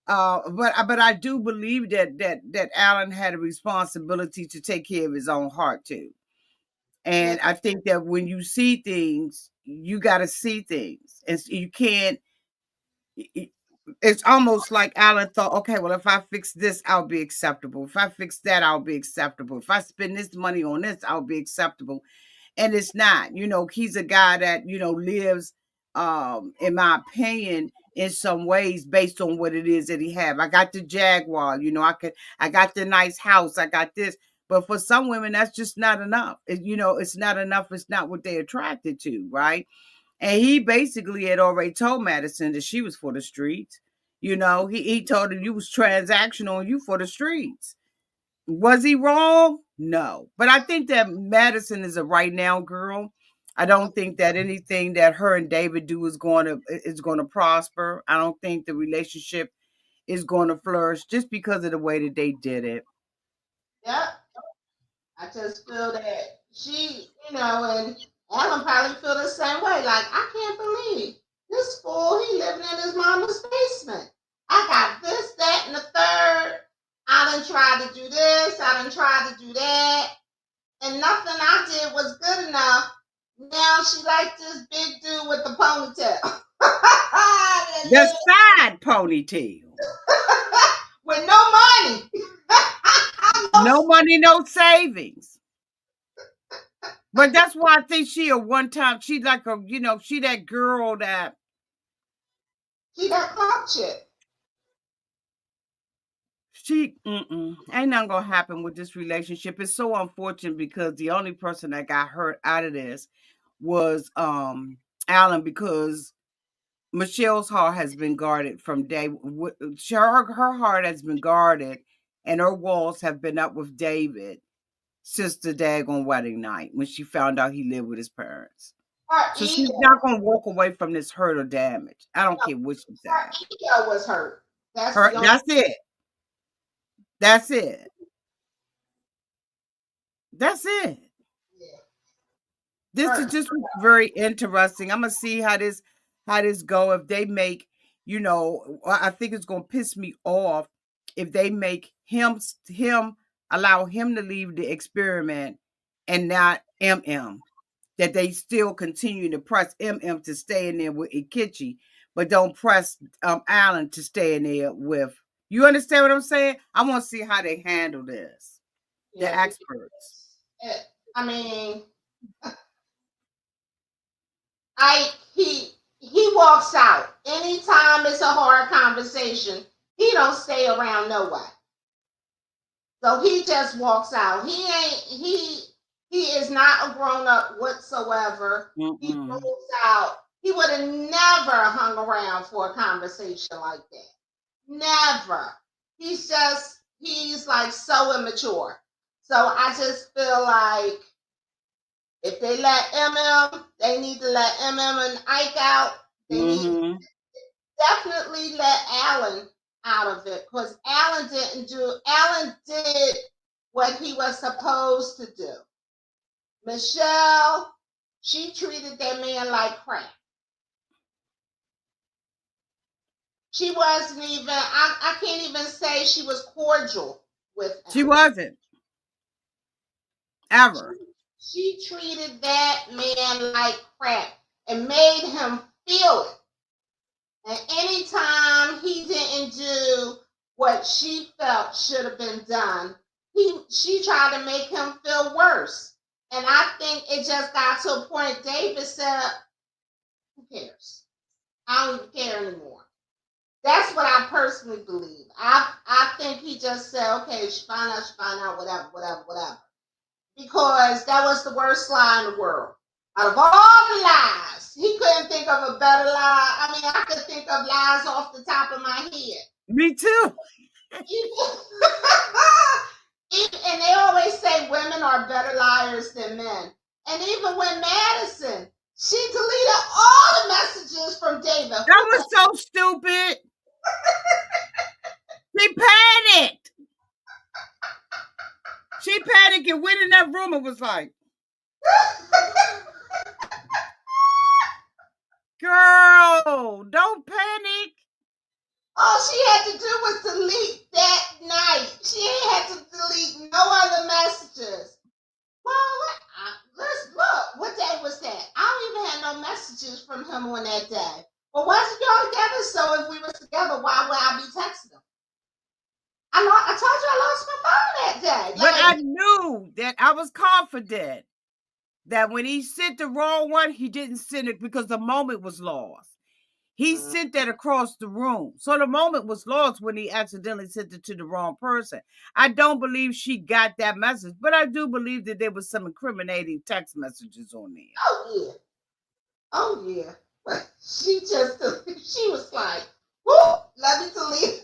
But I do believe that Alan had a responsibility to take care of his own heart too. And I think that when you see things, you got to see things, and you can't. It's almost like Alan thought, okay, well, if I fix this, I'll be acceptable. If I fix that, I'll be acceptable. If I spend this money on this, I'll be acceptable. And it's not. He's a guy that lives, in my opinion, in some ways based on what it is that he have. I got the Jaguar. I got the nice house. I got this. But for some women, that's just not enough. It's not enough. It's not what they're attracted to, right? And he basically had already told Madison that she was for the streets. He told her you was transactional and you for the streets. Was he wrong? No. But I think that Madison is a right now girl. I don't think that anything that her and David do is going to prosper. I don't think the relationship is going to flourish just because of the way that they did it. Yep. I just feel that and Alan probably feel the same way. Like, I can't believe this fool, he living in his mama's basement. I got this, that, and the third. I done tried to do this, I done tried to do that, and nothing I did was good enough. Now she like this big dude with the ponytail. The side ponytail. With no money. No money, no savings. But that's why I think she a one-time, she like she that girl that. She that clout chick. Ain't nothing gonna happen with this relationship. It's so unfortunate because the only person that got hurt out of this was Alan, because Michelle's heart has been guarded from day. Her heart has been guarded, and her walls have been up with David since the daggone wedding night when she found out he lived with his parents. So she's not gonna walk away from this hurt or damage. I don't care what she said. Her ego was hurt. That's it. That's it. That's it. Yeah. This is just very interesting. I'm gonna see how this go. If they make, I think it's gonna piss me off if they make him allow him to leave the experiment and not MM. That they still continue to press MM to stay in there with Ikichi, but don't press Alan to stay in there with. You understand what I'm saying? I want to see how they handle this. The experts. I mean, he walks out. Anytime it's a hard conversation, he don't stay around nobody. So he just walks out. He is not a grown up whatsoever. He moves out. He would have never hung around for a conversation like that. Never. He's like so immature. So I just feel like if they let they need to let and Ike out. They need to definitely let Alan out of it, because Alan did what he was supposed to do. Michelle, she treated that man like crap. She wasn't even, I can't even say she was cordial with him. She wasn't. Ever. She treated that man like crap and made him feel it. And anytime he didn't do what she felt should have been done, she tried to make him feel worse. And I think it just got to a point David said, who cares? I don't even care anymore. That's what I personally believe. I think he just said, okay, she found out, whatever. Because that was the worst lie in the world. Out of all the lies, he couldn't think of a better lie. I mean, I could think of lies off the top of my head. Me too. And they always say women are better liars than men. And even when Madison, she deleted all the messages from David. That was so stupid. She panicked. She panicked and went in that room and was like, girl, don't panic. All she had to do was delete that night. She ain't had to delete no other messages. Well, let's look. What day was that? I don't even have no messages from him on that day. Well, wasn't y'all together? So if we were together, why would I be texting him? I told you I lost my phone that day. But I knew that I was confident that when he sent the wrong one, he didn't send it because the moment was lost. He sent that across the room. So the moment was lost when he accidentally sent it to the wrong person. I don't believe she got that message, but I do believe that there was some incriminating text messages on there. Oh yeah. Oh yeah. But she just she was like, whoo, let me delete.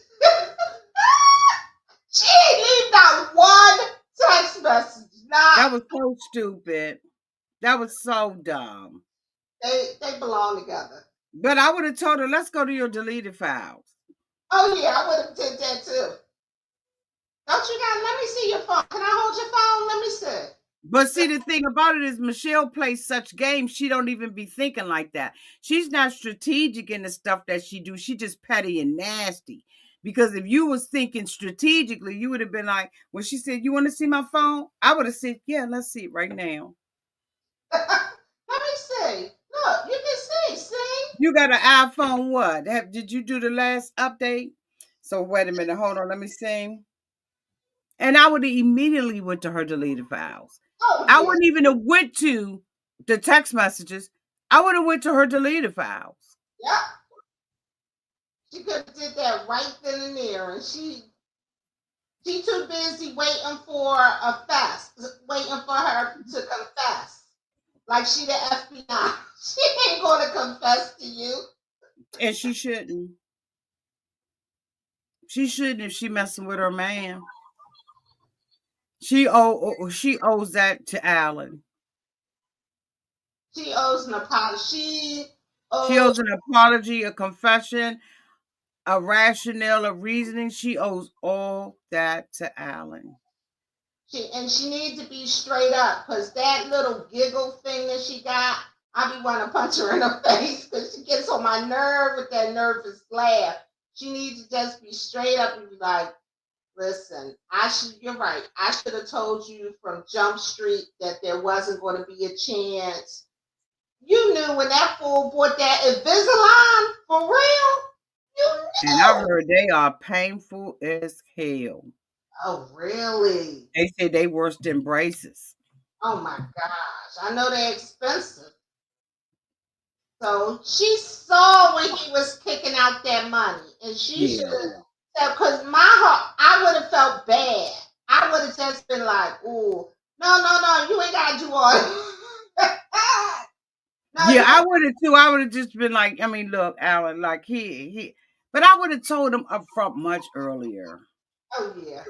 She ain't leave not one text message. That Not was so stupid. That was so dumb. they belong together. But I would have told her, let's go to your deleted files. Oh yeah, I would have did that too. Don't you got? Let me see your phone. Can I hold your phone? Let me see. But see, the thing about it is Michelle plays such games, she don't even be thinking like that. She's not strategic in the stuff that she do. She just petty and nasty. Because if you was thinking strategically, you would have been like, when she said, you want to see my phone? I would have said, yeah, let's see it right now. Let me see. Look, you can see. See? You got an iPhone what? Did you do the last update? So wait a minute, hold on, let me see. And I would have immediately went to her deleted files. Oh I yeah. wouldn't even have went to the text messages. I would have went to her deleted files. Yep. She could have did that right then and there, and she too busy waiting for a fest, waiting for her to confess. Like she the FBI. She ain't gonna confess to you. And she shouldn't. She shouldn't if she messing with her man. She owes that to Alan. She owes an apology. She Owes owes an apology, a confession, a rationale, a reasoning. She owes all that to Alan. she needs to be straight up because that little giggle thing that she got, I be wanting to punch her in the face because she gets on my nerve with that nervous laugh. She needs to just be straight up and be like, listen, you're right. I should have told you from Jump Street that there wasn't going to be a chance. You knew when that fool bought that Invisalign for real. You And I knew. heard they are painful as hell. Oh, really? They say they worse than braces. Oh my gosh. I know they're expensive. So she saw when he was kicking out that money, and she should Yeah. have, because my heart, I would have felt bad. I would have just been like, "Ooh, no, you ain't gotta do all that." No, Yeah, you I would have too. I would have just been like, I mean, look, Alan, like he, but I would have told him up front much earlier. oh yeah.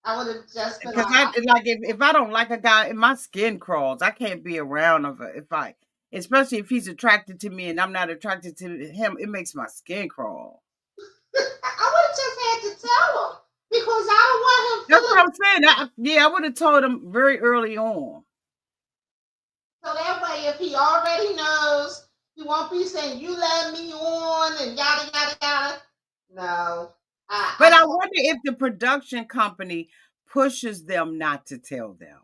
I would have just been Because like, I like if I don't like a guy, if my skin crawls, I can't be around him. If I, especially if he's attracted to me and I'm not attracted to him, it makes my skin crawl. I would have just had to tell him because I don't want him That's what feeling. I'm saying. Yeah, I would have told him very early on. So that way, if he already knows, he won't be saying you let me on and yada yada yada. No, But I I told wonder if the production company pushes them not to tell them.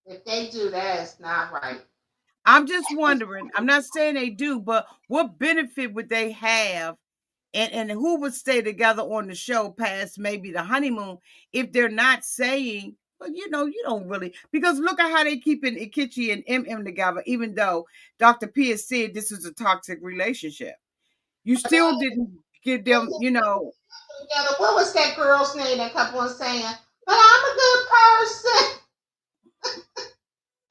if they do that, it's not right. I'm just wondering. I'm not saying they do, but what benefit would they have and who would stay together on the show past maybe the honeymoon if they're not saying, well, you don't really, because look at how they keeping Ikichi and MM together, even though Dr. P has said this is a toxic relationship. You still didn't give them, Together. What was that girl's name that kept on saying, "But I'm a good person,"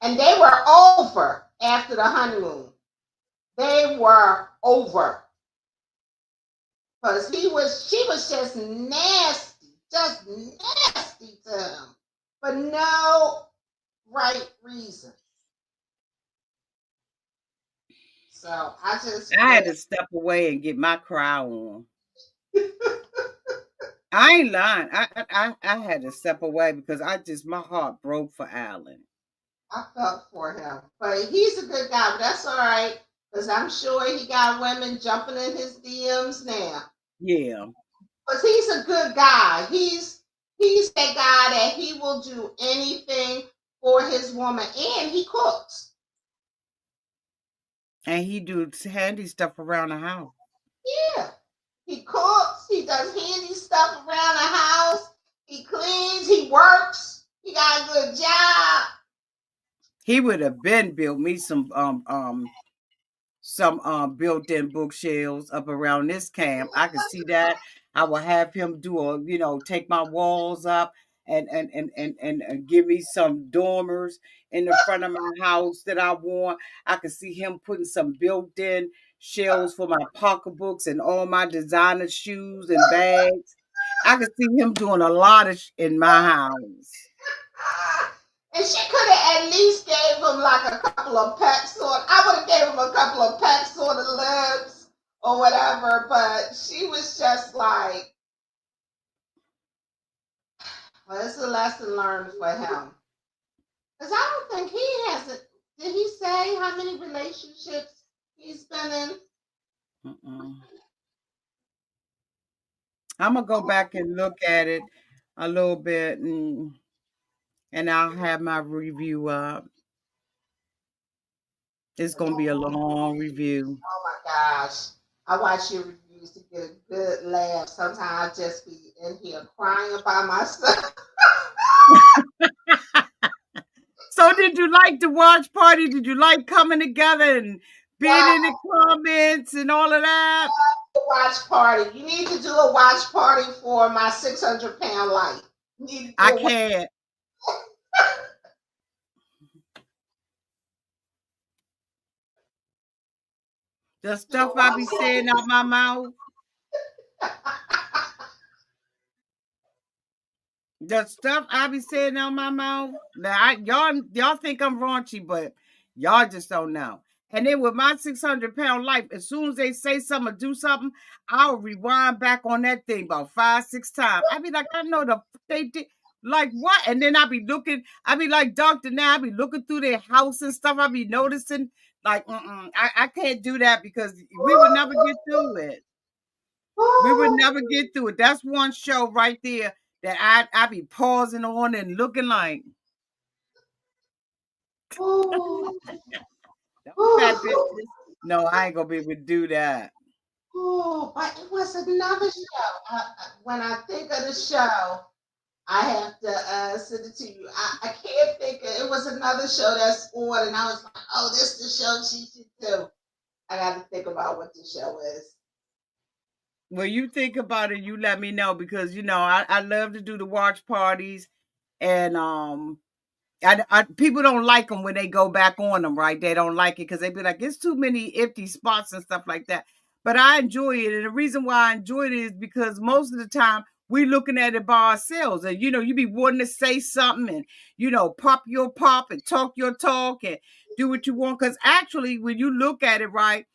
and they were over after the honeymoon. They were over because she was just nasty to him for no right reason. So I just I feel had to step away and get my cry on. I ain't lying. I had to step away because my heart broke for Alan. I felt for him, but he's a good guy. But that's all right because I'm sure he got women jumping in his DMs now. Yeah. Because he's a good guy. He's that guy that he will do anything for his woman, and he cooks. And he do handy stuff around the house. Yeah, he cooks. He does handy stuff around the house. He cleans. He works. He got a good job. He would have been built me some built-in bookshelves up around this camp. I could see that. I will have him do take my walls up and give me some dormers in the front of my house that I want. I could see him putting some built-in shelves for my pocketbooks and all my designer shoes and bags. I could see him doing a lot of in my house. And she could have at least gave him like a couple of pecks on. I would have gave him a couple of pecks on the lips or whatever, but she was just like, well, it's a lesson learned for him. Because I don't think he has it. Did he say how many relationships he's been in? I'm gonna go back and look at it a little bit, and I'll have my review up. It's gonna be a long review. Oh my gosh. I watch your reviews to get a good laugh. Sometimes I just be in here crying by myself. So did you like the watch party? Did you like coming together and being in the comments and all of that? Watch party. You need to do a watch party for my 600-pound life. I can't. The stuff I be saying out my mouth. The stuff I be saying out my mouth. Now y'all think I'm raunchy, but y'all just don't know. And then with my 600-pound life, as soon as they say something or do something, I'll rewind back on that thing about 5-6 times. I be like, I know they did. Like what? And then I be looking, I be like Dr. Now, I be looking through their house and stuff. I be noticing, like, I can't do that because we would never get through it. We would never get through it. That's one show right there that I be pausing on and looking like. Fat bitches. No, I ain't gonna be able to do that. Oh, but it was another show. When I think of the show, I have to send it to you. I can't think of it. Was another show that's on, and I was like, oh, this is the show she should do. I got to think about what the show is. Well, you think about it, you let me know because I love to do the watch parties, and people don't like them when they go back on them, right? They don't like it because they be like, it's too many empty spots and stuff like that. But I enjoy it. And the reason why I enjoy it is because most of the time we looking at it by ourselves. And, you be wanting to say something and, pop your pop and talk your talk and do what you want. Because actually, when you look at it, right,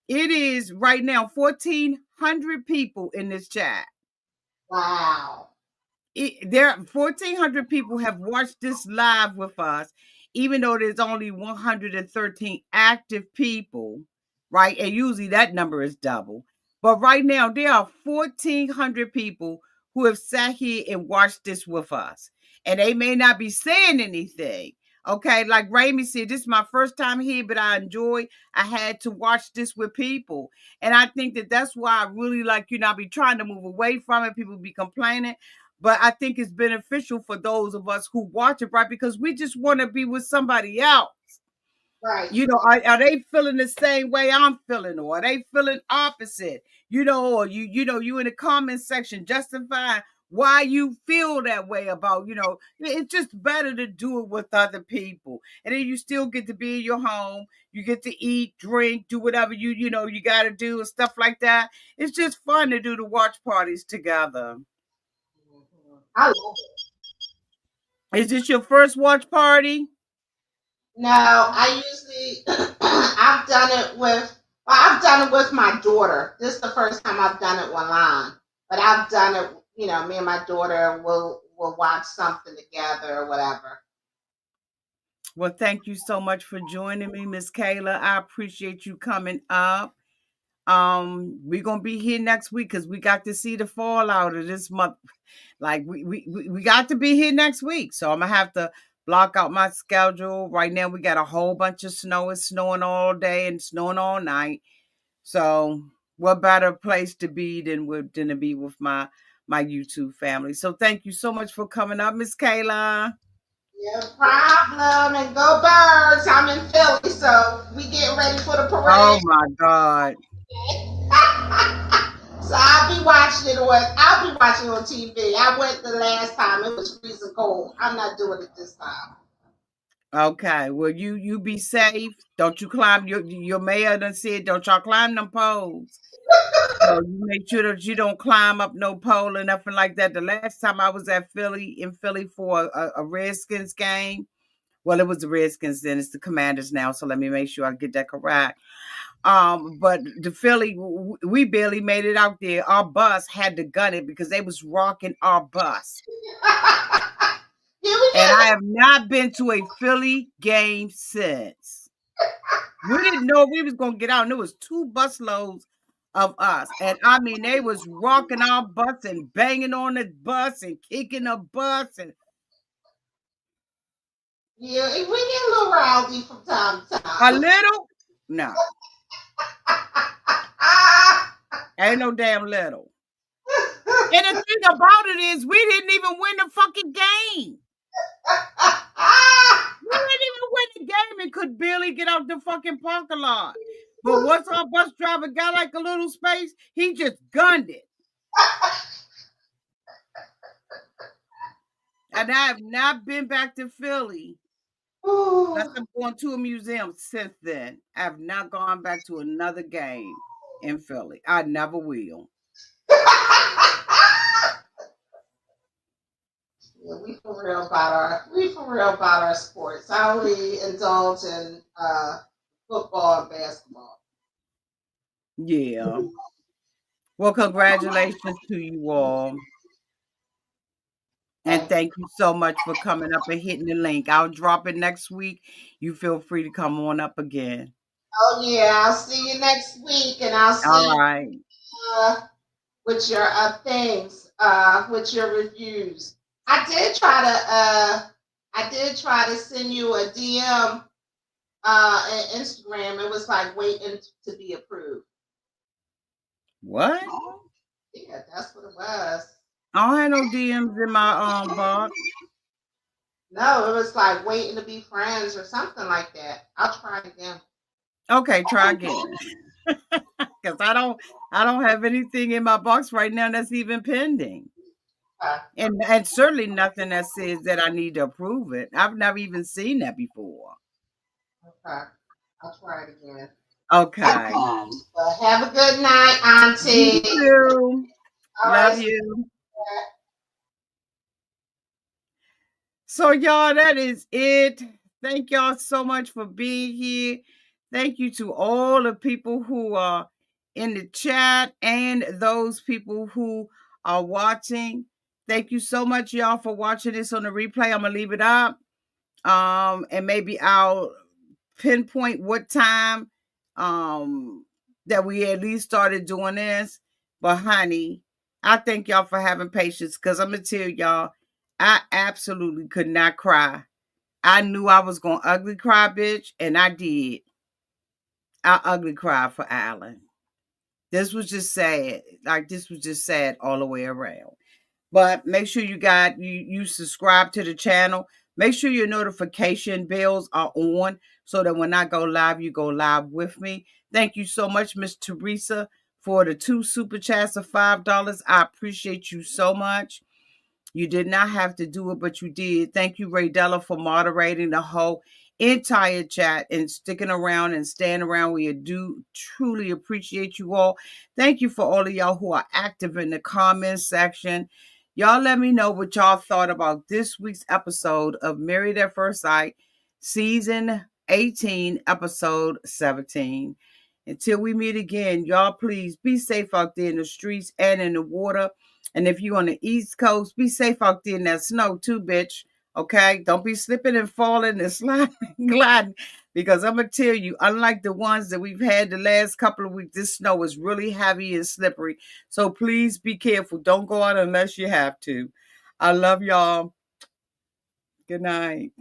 it is right now 1,400 people in this chat. Wow. There 1,400 people have watched this live with us, even though there's only 113 active people, right? And usually that number is double. But right now, there are 1,400 people who have sat here and watched this with us. And they may not be saying anything. Okay, like Raimi said, this is my first time here, but I had to watch this with people. And I think that that's why I really like, I be trying to move away from it. People be complaining. But I think it's beneficial for those of us who watch it, right? Because we just want to be with somebody else. Right. Are they feeling the same way I'm feeling, or are they feeling opposite? Or you in the comment section justifying why you feel that way about, it's just better to do it with other people. And then you still get to be in your home. You get to eat, drink, do whatever you got to do and stuff like that. It's just fun to do the watch parties together. I love it. Is this your first watch party? No, I usually I've done it with my daughter. This is the first time I've done it online. But I've done it, me and my daughter will watch something together or whatever. Well, thank you so much for joining me, Miss Kayla. I appreciate you coming up. We're gonna be here next week because we got to see the fallout of this month. Like we got to be here next week. So I'm gonna have to block out my schedule. Right now we got a whole bunch of snow. It's snowing all day and snowing all night. So what better place to be than to be with my YouTube family. So thank you so much for coming up, Miss Kayla. Yeah, problem. And go Birds. I'm in Philly, so we getting ready for the Oh parade. my God. So I'll be watching on TV. I went the last time. It was freezing cold. I'm not doing it this time. Okay. Well, you be safe. Don't you climb your mayor done said, don't y'all climb them poles. So you make sure that you don't climb up no pole or nothing like that. The last time I was in Philly for a Redskins game. Well, it was the Redskins then. It's the Commanders now. So let me make sure I get that correct. But the Philly, we barely made it out there. Our bus had to gun it because they was rocking our bus. Yeah, we And get I have not been to a Philly game since. We didn't know we was gonna get out, and there was 2 bus loads of us. And I mean, they was rocking our bus and banging on the bus and kicking the bus and yeah, we get a little rowdy from time to a time. little. No, ain't no damn little. And the thing about it is, we didn't even win the fucking game. We didn't even win the game and could barely get out the fucking parking lot. But once our bus driver got like a little space, he just gunned it. And I have not been back to Philly unless I'm going to a museum since then. I have not gone back to another game in Philly. I never will. Yeah, we for real about our sports. I only indulge in football and basketball. Yeah. Well, congratulations to you all. And And, thank you so much for coming up and hitting the link. I'll drop it next week. You feel free to come on up again. oh yeah, I'll see you next week, and I'll All see right. uh, with your with your reviews. I did try to send you a DM on Instagram. It was like waiting to be approved. What? Yeah, that's what it was. I don't have no DMs in my box. No, it was like waiting to be friends or something like that. I'll try again. Okay, try again. Because I don't have anything in my box right now that's even pending. Okay, And certainly nothing that says that I need to approve it. I've never even seen that before. okay. I'll try it again. Okay. Well, have a good night, You Auntie. too. All Love right. you. So, y'all, that is it. Thank y'all so much for being here. Thank you to all the people who are in the chat and those people who are watching. Thank you so much, y'all, for watching this on the replay. I'm gonna leave it up. And maybe I'll pinpoint what time that we at least started doing this. But honey, I thank y'all for having patience because I'm gonna tell y'all, I absolutely could not cry. I knew I was gonna ugly cry, bitch, and I did. I ugly cried for Alan. This was just sad. Like this was just sad all the way around. But make sure you subscribe to the channel. Make sure your notification bells are on so that when I go live, you go live with me. Thank you so much, Miss Teresa, for the 2 super chats of $5. I appreciate you so much. You did not have to do it, but you did. Thank you, Ray Della, for moderating the whole entire chat and sticking around and staying around. We do truly appreciate you all. Thank you for all of y'all who are active in the comments section. Y'all let me know what y'all thought about this week's episode of Married at First Sight, season 18, episode 17. Until we meet again, y'all please be safe out there in the streets and in the water. And if you're on the East Coast, be safe out there in that snow too, bitch. Okay? Don't be slipping and falling and sliding and gliding. Because I'm going to tell you, unlike the ones that we've had the last couple of weeks, this snow is really heavy and slippery. So please be careful. Don't go out unless you have to. I love y'all. Good night.